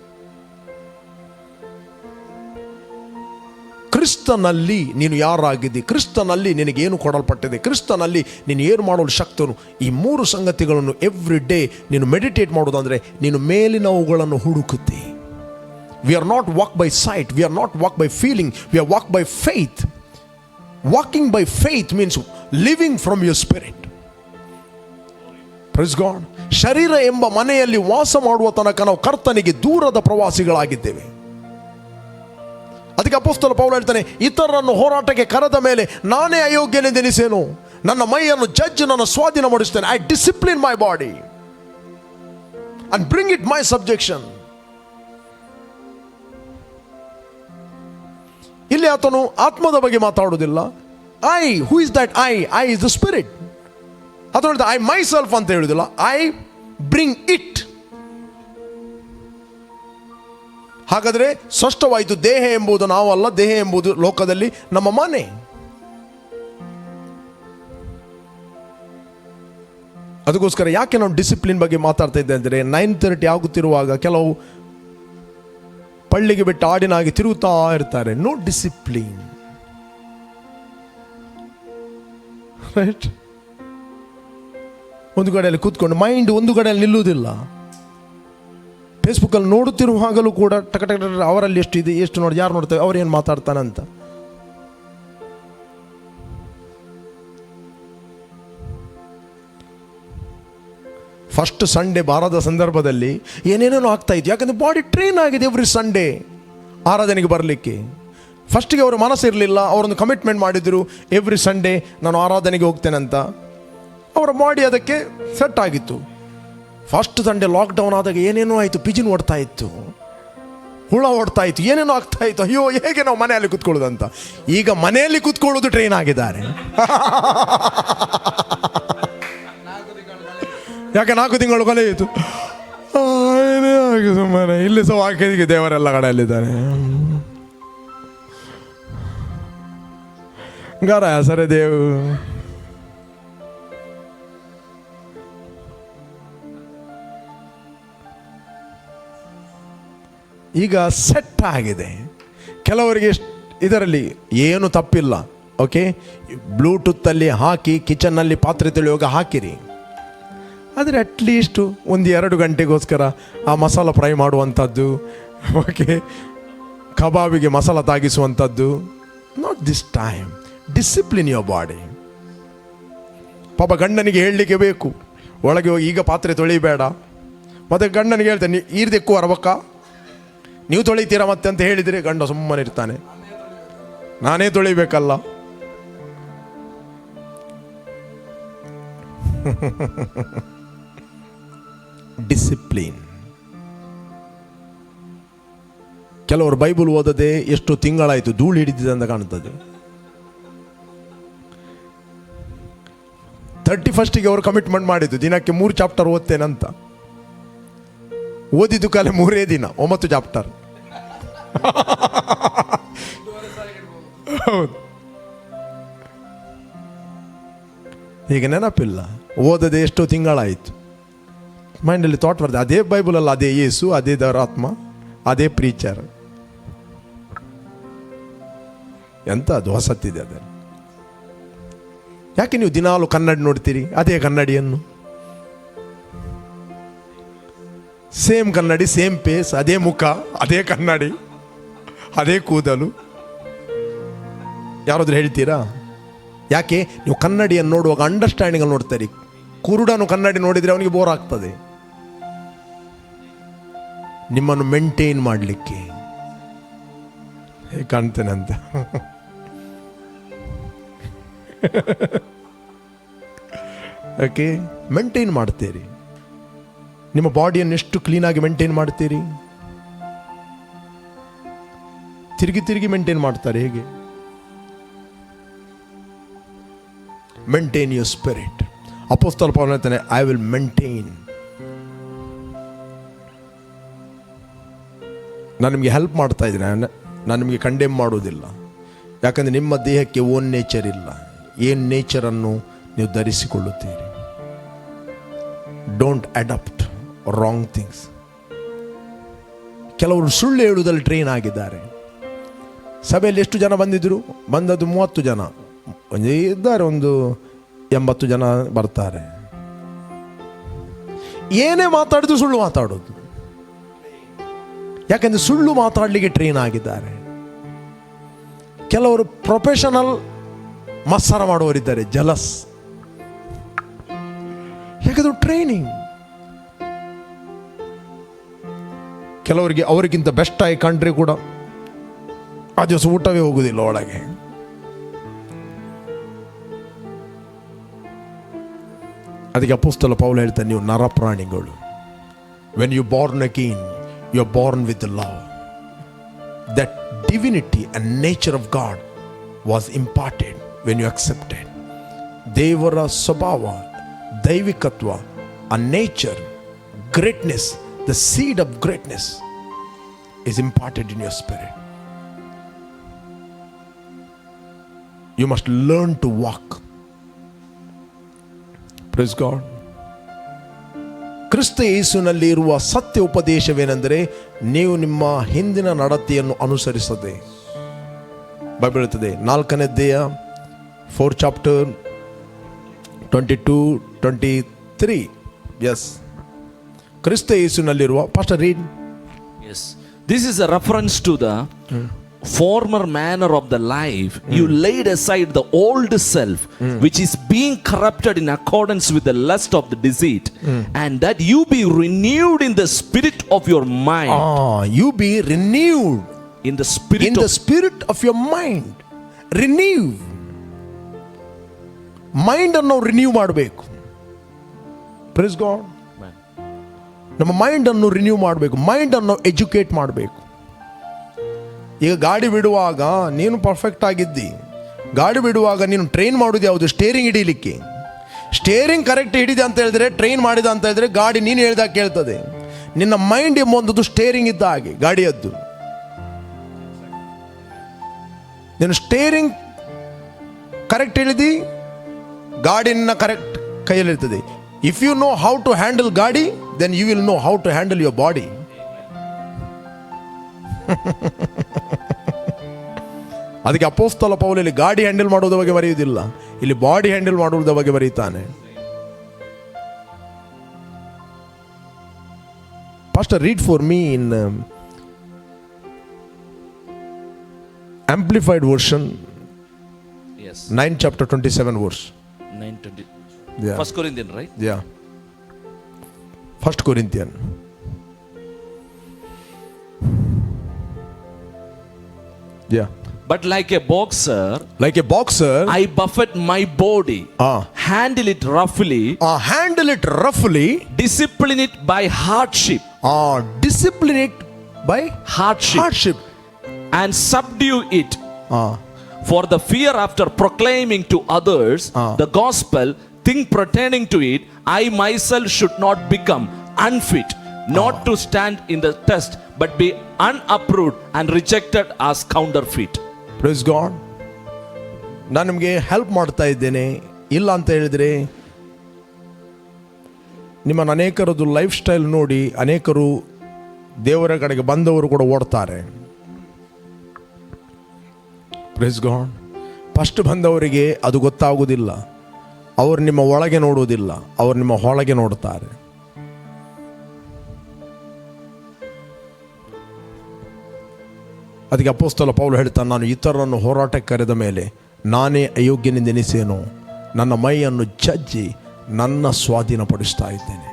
ಕ್ರಿಸ್ತನಲ್ಲಿ. ನೀನು ಯಾರಾಗಿದ್ದಿ, ಕ್ರಿಸ್ತನಲ್ಲಿ ನಿನಗೇನು ಕೊಡಲ್ಪಟ್ಟಿದೆ, ಕ್ರಿಸ್ತನಲ್ಲಿ ನೀನು ಏನು ಮಾಡಲು ಶಕ್ತನು, ಈ 3 ಸಂಗತಿಗಳನ್ನು ಎವ್ರಿ ಡೇ ನೀನು ಮೆಡಿಟೇಟ್ ಮಾಡೋದಂದರೆ ನೀನು ಮೇಲಿನವುಗಳನ್ನು ಹುಡುಕುತ್ತಿ. We are not walk by sight, we are not walk by feeling, we are walk by faith. Walking by faith means living from your spirit. Praise God. ಶರೀರ ಎಂಬ ಮನೆಯಲ್ಲಿ ವಾಸ ಮಾಡುವ ತನಕ ನಾವು ಕರ್ತನಿಗೆ ದೂರದ ಪ್ರವಾಸಿಗಳಾಗಿದ್ದೇವೆ. ಅದಕ್ಕೆ ಅಪೊಸ್ತಲ ಪೌಲ ಹೇಳ್ತಾನೆ, ಇತರರನ್ನು ಹೋರಾಟಕ್ಕೆ ಕರೆದ ಮೇಲೆ ನಾನೇ ಅಯೋಗ್ಯನೆಂದೆನಿಸೇನು, ನನ್ನ ಮೈಯನ್ನು ಜಡ್ಜ್ ನನ್ನ ಸ್ವಾಧೀನ ಮಾಡಿಸ್ತೇನೆ. I discipline my body and bring it my subjection. ಇಲ್ಲಿ ಆತನು ಆತ್ಮದ ಬಗ್ಗೆ ಮಾತಾಡುವುದಿಲ್ಲ. I, who is that I? I is the spirit. ಆತನು ಹೇಳಿದ ಐ ಮೈ ಸೆಲ್ಫ್ ಅಂತ ಹೇಳುವುದಿಲ್ಲ, ಐ ಬ್ರಿಂಗ್ ಇಟ್. ಹಾಗಾದರೆ ಸ್ಪಷ್ಟವಾಯಿತು, ದೇಹ ಎಂಬುದು ನಾವಲ್ಲ, ದೇಹ ಎಂಬುದು ಲೋಕದಲ್ಲಿ ನಮ್ಮ ಮನೆ. ಅದಕ್ಕೋಸ್ಕರ ಯಾಕೆ ನಾವು ಡಿಸಿಪ್ಲಿನ್ ಬಗ್ಗೆ ಮಾತಾಡ್ತಾ ಇದ್ದೆ ಅಂದರೆ, 9:30 ಆಗುತ್ತಿರುವಾಗ ಕೆಲವು ಪಳ್ಳಿಗೆ ಬಿಟ್ಟು ಆಡಿನಾಗಿ ತಿರುಗುತ್ತಾ ಇರ್ತಾರೆ. No discipline. ರೈಟ್. ಒಂದು ಕಡೆಯಲ್ಲಿ ಕೂತ್ಕೊಂಡು ಮೈಂಡ್ ಒಂದು ಕಡೆಯಲ್ಲಿ ನಿಲ್ಲುವುದಿಲ್ಲ. ಫೇಸ್ಬುಕ್ಕಲ್ಲಿ ನೋಡುತ್ತಿರುವಾಗಲೂ ಕೂಡ ಟಕ ಟಕ ಅವರಲ್ಲಿ ಎಷ್ಟು ಇದೆ, ಎಷ್ಟು ನೋಡಿ, ಯಾರು ನೋಡ್ತೇವೆ, ಅವ್ರೇನು ಮಾತಾಡ್ತಾನೆ ಅಂತ. ಫಸ್ಟ್ ಸಂಡೇ ಬಾರದ ಸಂದರ್ಭದಲ್ಲಿ ಏನೇನೋ ಆಗ್ತಾ ಇತ್ತು. ಯಾಕಂದರೆ ಬಾಡಿ ಟ್ರೈನ್ ಆಗಿದೆ ಎವ್ರಿ ಸಂಡೇ ಆರಾಧನೆಗೆ ಬರಲಿಕ್ಕೆ. ಫಸ್ಟಿಗೆ ಅವರ ಮನಸ್ಸಿರಲಿಲ್ಲ, ಅವರೊಂದು ಕಮಿಟ್ಮೆಂಟ್ ಮಾಡಿದರು, ಎವ್ರಿ ಸಂಡೇ ನಾನು ಆರಾಧನೆಗೆ ಹೋಗ್ತೇನೆ ಅಂತ. ಅವರ ಬಾಡಿ ಅದಕ್ಕೆ ಸೆಟ್ ಆಗಿತ್ತು. ಫಸ್ಟ್ ಸಂಡೇ ಲಾಕ್ಡೌನ್ ಆದಾಗ ಏನೇನೋ ಆಯಿತು, ಪಿಜಿನ್ ಓಡ್ತಾ ಇತ್ತು, ಹುಳ ಓಡ್ತಾ ಇತ್ತು, ಏನೇನೋ ಆಗ್ತಾ ಇತ್ತು. ಅಯ್ಯೋ, ಹೇಗೆ ನಾವು ಮನೆಯಲ್ಲಿ ಕೂತ್ಕೊಳ್ಳೋದಂತ. ಈಗ ಮನೆಯಲ್ಲಿ ಕೂತ್ಕೊಳ್ಳೋದು ಟ್ರೈನ್ ಆಗಿದ್ದಾರೆ. ಯಾಕೆ 4 ತಿಂಗಳು ಕೊನೆಯಿತು, ಏನೇ ಆಗಿ ಸುಮ್ಮನೆ ಇಲ್ಲಿ ಸಹ ವಾಕ್ಯದಿಗೆ ದೇವರೆಲ್ಲ ಕಡೆಯಲ್ಲಿದ್ದಾನೆ. ಗಾರ ಸರಿ ದೇವ್. ಈಗ ಸೆಟ್ ಆಗಿದೆ. ಕೆಲವರಿಗೆ ಇದರಲ್ಲಿ ಏನು ತಪ್ಪಿಲ್ಲ, ಓಕೆ, ಬ್ಲೂಟೂತಲ್ಲಿ ಹಾಕಿ ಕಿಚನ್ನಲ್ಲಿ ಪಾತ್ರೆ ತೊಳೆಯುವಾಗ ಹಾಕಿರಿ. ಆದರೆ ಅಟ್ಲೀಸ್ಟು 1-2 ಗಂಟೆಗೋಸ್ಕರ ಆ ಮಸಾಲ ಫ್ರೈ ಮಾಡುವಂಥದ್ದು, ಓಕೆ, ಕಬಾಬಿಗೆ ಮಸಾಲ ತಾಗಿಸುವಂಥದ್ದು, not this time. Discipline your body. ಪಾಪ ಗಂಡನಿಗೆ ಹೇಳಲಿಕ್ಕೆ ಬೇಕು, ಒಳಗೆ ಹೋಗಿ ಈಗ ಪಾತ್ರೆ ತೊಳಿಬೇಡ. ಮತ್ತು ಗಂಡನಿಗೆ ಹೇಳ್ತಾನೆ, ಈರ್ದೆಕ್ಕೂ ಅರಬಕ್ಕ, ನೀವು ತೊಳಿತೀರಾ ಮತ್ತೆ ಅಂತ ಹೇಳಿದರೆ ಗಂಡ ಸುಮ್ಮನೆ ಇರ್ತಾನೆ, ನಾನೇ ತೊಳಿಬೇಕಲ್ಲ. ಡಿಸಿಪ್ಲಿನ್. ಕೆಲವರು ಬೈಬಲ್ ಓದದೆ ಎಷ್ಟು ತಿಂಗಳಾಯಿತು, ಧೂಳು ಹಿಡಿದಿದೆ ಅಂತ ಕಾಣ್ತದೆ. 31st ಅವರು ಕಮಿಟ್ಮೆಂಟ್ ಮಾಡಿದ್ದು ದಿನಕ್ಕೆ 3 ಚಾಪ್ಟರ್ ಓದ್ತೇನಂತ. ಓದಿದ್ದು ಕಾಲ 3 ದಿನ 9 ಚಾಪ್ಟರ್. ಹೌದು, ಈಗ ನೆನಪಿಲ್ಲ, ಓದದೆ ಎಷ್ಟೋ ತಿಂಗಳಾಯಿತು. ಮೈಂಡಲ್ಲಿ ಥಾಟ್ ಬರ್ತದೆ, ಅದೇ ಬೈಬಲಲ್ಲ, ಅದೇ ಯೇಸು, ಅದೇ ದೇವರಾತ್ಮ, ಅದೇ ಪ್ರೀಚರ್. ಎಂತ ಅದು ಹೊಸತ್ತಿದೆ ಅದನ್ನು. ಯಾಕೆ ನೀವು ದಿನಾಲು ಕನ್ನಡಿ ನೋಡ್ತೀರಿ? ಅದೇ ಕನ್ನಡಿಯನ್ನು, ಸೇಮ್ ಕನ್ನಡಿ, ಸೇಮ್ ಪೇಸ್, ಅದೇ ಮುಖ, ಅದೇ ಕನ್ನಡಿ, ಅದೇ ಕೂದಲು. ಯಾರಾದ್ರೂ ಹೇಳ್ತೀರಾ? ಯಾಕೆ? ನೀವು ಕನ್ನಡಿಯನ್ನು ನೋಡುವಾಗ ಅಂಡರ್ಸ್ಟ್ಯಾಂಡಿಂಗಲ್ಲಿ ನೋಡ್ತಾರೆ. ಕುರುಡನು ಕನ್ನಡಿ ನೋಡಿದರೆ ಅವನಿಗೆ ಬೋರ್ ಆಗ್ತದೆ. ನಿಮ್ಮನ್ನು ಮೇಂಟೈನ್ ಮಾಡಲಿಕ್ಕೆ ಕಾಣ್ತೇನೆ ಅಂತ. ಓಕೆ, ಮೇಂಟೈನ್ ಮಾಡ್ತೀರಿ. ನಿಮ್ಮ ಬಾಡಿಯನ್ನು ಎಷ್ಟು ಕ್ಲೀನಾಗಿ ಮೇಂಟೈನ್ ಮಾಡ್ತೀರಿ? ತಿರುಗಿ ಮೇಂಟೈನ್ ಮಾಡ್ತಾರೆ. ಹೇಗೆ? Maintain your spirit. ಅಪೊಸ್ತಲ ಪೌಲ ಹೇಳ್ತಾನೆ, ಐ ವಿಲ್ ಮೇಂಟೈನ್. ನಾನು ನಿಮಗೆ ಹೆಲ್ಪ್ ಮಾಡ್ತಾ ಇದ್ದೀನಿ, ನಾನು ನಿಮಗೆ ಕಂಡೆಮ್ ಮಾಡೋದಿಲ್ಲ. ಯಾಕಂದರೆ ನಿಮ್ಮ ದೇಹಕ್ಕೆ ಓನ್ ನೇಚರ್ ಇಲ್ಲ. ಏನು ನೇಚರನ್ನು ನೀವು ಧರಿಸಿಕೊಳ್ಳುತ್ತೀರಿ. Don't adapt wrong things. ಕೆಲವರು ಸುಳ್ಳು ಹೇಳುವುದಲ್ಲಿ ಟ್ರೈನ್ ಆಗಿದ್ದಾರೆ. ಸಭೆಯಲ್ಲಿ ಎಷ್ಟು ಜನ ಬಂದಿದ್ರು? ಬಂದದ್ದು 30 ಜನ ಇದ್ದಾರೆ, ಒಂದು 80 ಜನ ಬರ್ತಾರೆ. ಏನೇ ಮಾತಾಡಿದ್ರು ಸುಳ್ಳು ಮಾತಾಡೋದು. ಯಾಕಂದರೆ ಸುಳ್ಳು ಮಾತಾಡಲಿಕ್ಕೆ ಟ್ರೈನ್ ಆಗಿದ್ದಾರೆ. ಕೆಲವರು ಪ್ರೊಫೆಷನಲ್ ಮತ್ಸರ ಮಾಡುವವರಿದ್ದಾರೆ, ಜಲಸ್. ಯಾಕಂದ್ರೆ ಟ್ರೈನಿಂಗ್. ಕೆಲವರಿಗೆ ಅವರಿಗಿಂತ ಬೆಸ್ಟ್ ಆಗಿ ಕಂಡ್ರೆ ಕೂಡ ಆ ದಿವಸ ಊಟವೇ ಹೋಗುವುದಿಲ್ಲ ಒಳಗೆ. ಅದಕ್ಕೆ ಅಪೊಸ್ತಲ ಪೌಲ ಹೇಳ್ತಾನೆ, ನೀವು ನರಪ್ರಾಣಿಗಳು. When you born again, you are born with love. That divinity and nature of God was imparted when you accepted. ದೇವರ ಸ್ವಭಾವ, ದೈವಿಕತ್ವ, a nature, greatness, the seed of greatness is imparted in your spirit. You must learn to walk. Praise God. ಕ್ರಿಸ್ತ ಯೇಸುನಲ್ಲಿ ಇರುವ ಸತ್ಯ ಉಪದೇಶವೇನೆಂದರೆ, ನೀವು ನಿಮ್ಮ ಹಿಂದಿನ ನಡತೆಯನ್ನು ಅನುಸರಿಸದೆ. Bible ಹೇಳುತ್ತದೆ, 4ನೇ ಅಧ್ಯಾಯ 4 ಚಾಪ್ಟರ್ 22-23. ಎಸ್, ಕ್ರಿಸ್ತ ಯೇಸುನಲ್ಲಿರುವ. Pastor read. Yes, this is a reference to the former manner of the life. You laid aside the old self, which is being corrupted in accordance with the lust of the deceit, and that you be renewed in the spirit of your mind. You be renewed in the spirit in the spirit of your mind. Renew. Mind ಅನ್ನು renew ಮಾಡಬೇಕು. Praise God. ನಮ್ಮ mind ಅನ್ನು renew ಮಾಡಬೇಕು. Mind ಅನ್ನು educate ಮಾಡಬೇಕು. ಈಗ ಗಾಡಿ ಬಿಡುವಾಗ ನೀನು ಪರ್ಫೆಕ್ಟ್ ಆಗಿದ್ದಿ. ಗಾಡಿ ಬಿಡುವಾಗ ನೀನು ಟ್ರೈನ್ ಮಾಡೋದು ಯಾವುದು? ಸ್ಟೇರಿಂಗ್ ಹಿಡೀಲಿಕ್ಕೆ. ಸ್ಟೇರಿಂಗ್ ಕರೆಕ್ಟ್ ಹಿಡಿದೆ ಅಂತ ಹೇಳಿದ್ರೆ, ಟ್ರೈನ್ ಮಾಡಿದ ಅಂತ ಹೇಳಿದ್ರೆ, ಗಾಡಿ ನೀನು ಹೇಳಿದಾಗ ಕೇಳ್ತದೆ. ನಿನ್ನ ಮೈಂಡ್ ಎಂಬುದು ಸ್ಟೇರಿಂಗ್ ಇದ್ದ ಹಾಗೆ ಗಾಡಿಯದ್ದು. ನೀನು ಸ್ಟೇರಿಂಗ್ ಕರೆಕ್ಟ್ ಹೇಳಿದಿ, ಗಾಡಿನ ಕರೆಕ್ಟ್ ಕೈಯಲ್ಲಿರ್ತದೆ. If you know how to handle ಗಾಡಿ, then you will know how to handle your body. ಅದಕ್ಕೆ ಅಪೊಸ್ತಲ ಪೌಲಲ್ಲಿ ಗಾಡಿ ಹ್ಯಾಂಡಲ್ ಮಾಡೋದ್ರ ಬಗ್ಗೆ ಬರೆಯುವುದಿಲ್ಲ, ಇಲ್ಲಿ ಬಾಡಿ ಹ್ಯಾಂಡಲ್ ಮಾಡುವುದರ ಬಗ್ಗೆ ಬರೀತಾನೆ. Pastor, read for me in Amplified version. Yes. 9 chapter 27 verse. 9:20. Yeah. 1 Corinthians, right? Yeah. 1 Corinthians. Yeah. But like a boxer, I buffet my body, handle it roughly, handle it roughly, discipline it by hardship, discipline it by hardship, and subdue it. For the fear after proclaiming to others the gospel, thing pertaining to it, I myself should not become unfit, not to stand in the test, but be unapproved and rejected as counterfeit. Praise God. ನಾನು ನಿಮಗೆ help ಮಾಡ್ತಾ ಇದ್ದೇನೆ. ಇಲ್ಲ ಅಂತ ಹೇಳಿದರೆ ನಿಮ್ಮನ್ನು ಅನೇಕರದ್ದು life style ನೋಡಿ ಅನೇಕರು ದೇವರ ಕಡೆಗೆ ಬಂದವರು ಕೂಡ ಓಡ್ತಾರೆ. Praise God. ಫಸ್ಟ್ ಬಂದವರಿಗೆ ಅದು ಗೊತ್ತಾಗುವುದಿಲ್ಲ, ಅವರು ನಿಮ್ಮ ಒಳಗೆ ನೋಡುವುದಿಲ್ಲ, ಅವರು ನಿಮ್ಮ ಹೊಳಗೆ ನೋಡ್ತಾರೆ. ಅದಕ್ಕೆ ಅಪೊಸ್ತಲ ಪೌಲ ಹೇಳ್ತಾನೆ, ನಾನು ಇತರರನ್ನು ಹೋರಾಟಕ್ಕೆ ಕರೆದ ಮೇಲೆ ನಾನೇ ಅಯೋಗ್ಯನೆಂದೆನಿಸೇನೋ, ನನ್ನ ಮೈಯನ್ನು ಜಜ್ಜಿ ನನ್ನ ಸ್ವಾಧೀನಪಡಿಸ್ತಾ ಇದ್ದೇನೆ.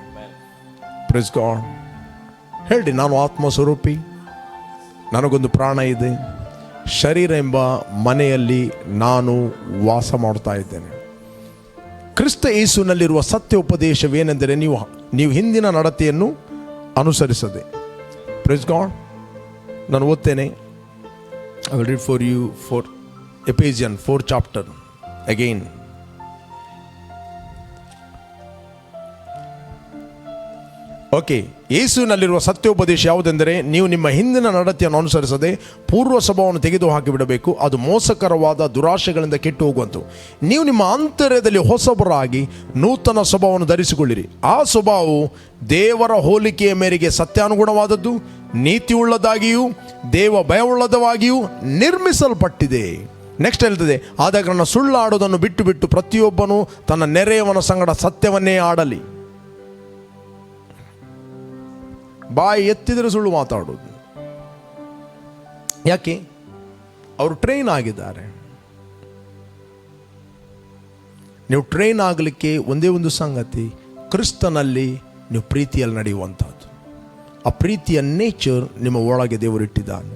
Praise God. ಹೇಳಿ, ನಾನು ಆತ್ಮಸ್ವರೂಪಿ, ನನಗೊಂದು ಪ್ರಾಣ ಇದೆ, ಶರೀರ ಎಂಬ ಮನೆಯಲ್ಲಿ ನಾನು ವಾಸ ಮಾಡ್ತಾ ಇದ್ದೇನೆ. ಕ್ರಿಸ್ತ ಯೇಸುವಿನಲ್ಲಿರುವ ಸತ್ಯ ಉಪದೇಶವೇನೆಂದರೆ ನೀವು ಹಿಂದಿನ ನಡತೆಯನ್ನು ಅನುಸರಿಸದೆ. Praise God. ನಾನು ಓದ್ತೇನೆ. I will read for you for Ephesians 4 chapter again. Okay. ಯೇಸುವಿನಲ್ಲಿರುವ ಸತ್ಯೋಪದೇಶ ಯಾವುದೆಂದರೆ, ನೀವು ನಿಮ್ಮ ಹಿಂದಿನ ನಡತೆಯನ್ನು ಅನುಸರಿಸದೆ ಪೂರ್ವ ಸ್ವಭಾವವನ್ನು ತೆಗೆದು ಹಾಕಿಬಿಡಬೇಕು, ಅದು ಮೋಸಕರವಾದ ದುರಾಶೆಗಳಿಂದ ಕೆಟ್ಟು ಹೋಗುವಂತು. ನೀವು ನಿಮ್ಮ ಅಂತರ್ಯದಲ್ಲಿ ಹೊಸಬರಾಗಿ ನೂತನ ಸ್ವಭಾವವನ್ನು ಧರಿಸಿಕೊಳ್ಳಿರಿ. ಆ ಸ್ವಭಾವವು ದೇವರ ಹೋಲಿಕೆಯ ಮೇರೆಗೆ ಸತ್ಯಾನುಗುಣವಾದದ್ದು, ನೀತಿಯುಳ್ಳದಾಗಿಯೂ ದೇವ ಭಯವುಳ್ಳದವಾಗಿಯೂ ನಿರ್ಮಿಸಲ್ಪಟ್ಟಿದೆ. ನೆಕ್ಸ್ಟ್ ಹೇಳ್ತದೆ, ಆದ ಕಾರಣ ಸುಳ್ಳಾಡೋದನ್ನು ಬಿಟ್ಟು ಬಿಟ್ಟು ಪ್ರತಿಯೊಬ್ಬನು ತನ್ನ ನೆರೆಯವನ ಸಂಗಡ ಸತ್ಯವನ್ನೇ ಆಡಲಿ. ಬಾಯಿ ಎತ್ತಿದರೆ ಸುಳ್ಳು ಮಾತಾಡೋದು. ಯಾಕೆ? ಅವರು ಟ್ರೈನ್ ಆಗಿದ್ದಾರೆ. ನೀವು ಟ್ರೈನ್ ಆಗಲಿಕ್ಕೆ ಒಂದೇ ಒಂದು ಸಂಗತಿ, ಕ್ರಿಸ್ತನಲ್ಲಿ ನೀವು ಪ್ರೀತಿಯಲ್ಲಿ ನಡೆಯುವಂಥದ್ದು. ಆ ಪ್ರೀತಿಯ ನೇಚರ್ ನಿಮ್ಮ ಒಳಗೆ ದೇವರಿಟ್ಟಿದ್ದಾನೆ.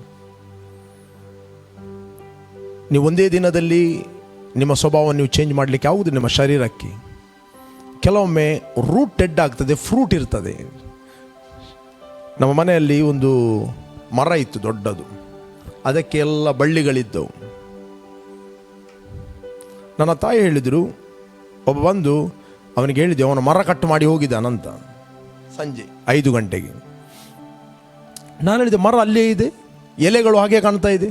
ನೀವು ಒಂದೇ ದಿನದಲ್ಲಿ ನಿಮ್ಮ ಸ್ವಭಾವವನ್ನು ನೀವು ಚೇಂಜ್ ಮಾಡಲಿಕ್ಕೆ ಆಗುವುದು. ನಿಮ್ಮ ಶರೀರಕ್ಕೆ ಕೆಲವೊಮ್ಮೆ ರೂಟ್ ಡೆಡ್ ಆಗ್ತದೆ, ಫ್ರೂಟ್ ಇರ್ತದೆ. ನಮ್ಮ ಮನೆಯಲ್ಲಿ ಒಂದು ಮರ ಇತ್ತು ದೊಡ್ಡದು, ಅದಕ್ಕೆ ಎಲ್ಲ ಬಳ್ಳಿಗಳಿದ್ದವು. ನನ್ನ ತಾಯಿ ಹೇಳಿದರು, ಒಬ್ಬ ಬಂದು ಅವನಿಗೆ ಹೇಳಿದೆ, ಅವನ ಮರ ಕಟ್ ಮಾಡಿ ಹೋಗಿದ್ದಾನಂತ ಸಂಜೆ 5 ಗಂಟೆಗೆ. ನಾನು ಹೇಳಿದೆ, ಮರ ಅಲ್ಲೇ ಇದೆ, ಎಲೆಗಳು ಹಾಗೆ ಕಾಣ್ತಾ ಇದೆ.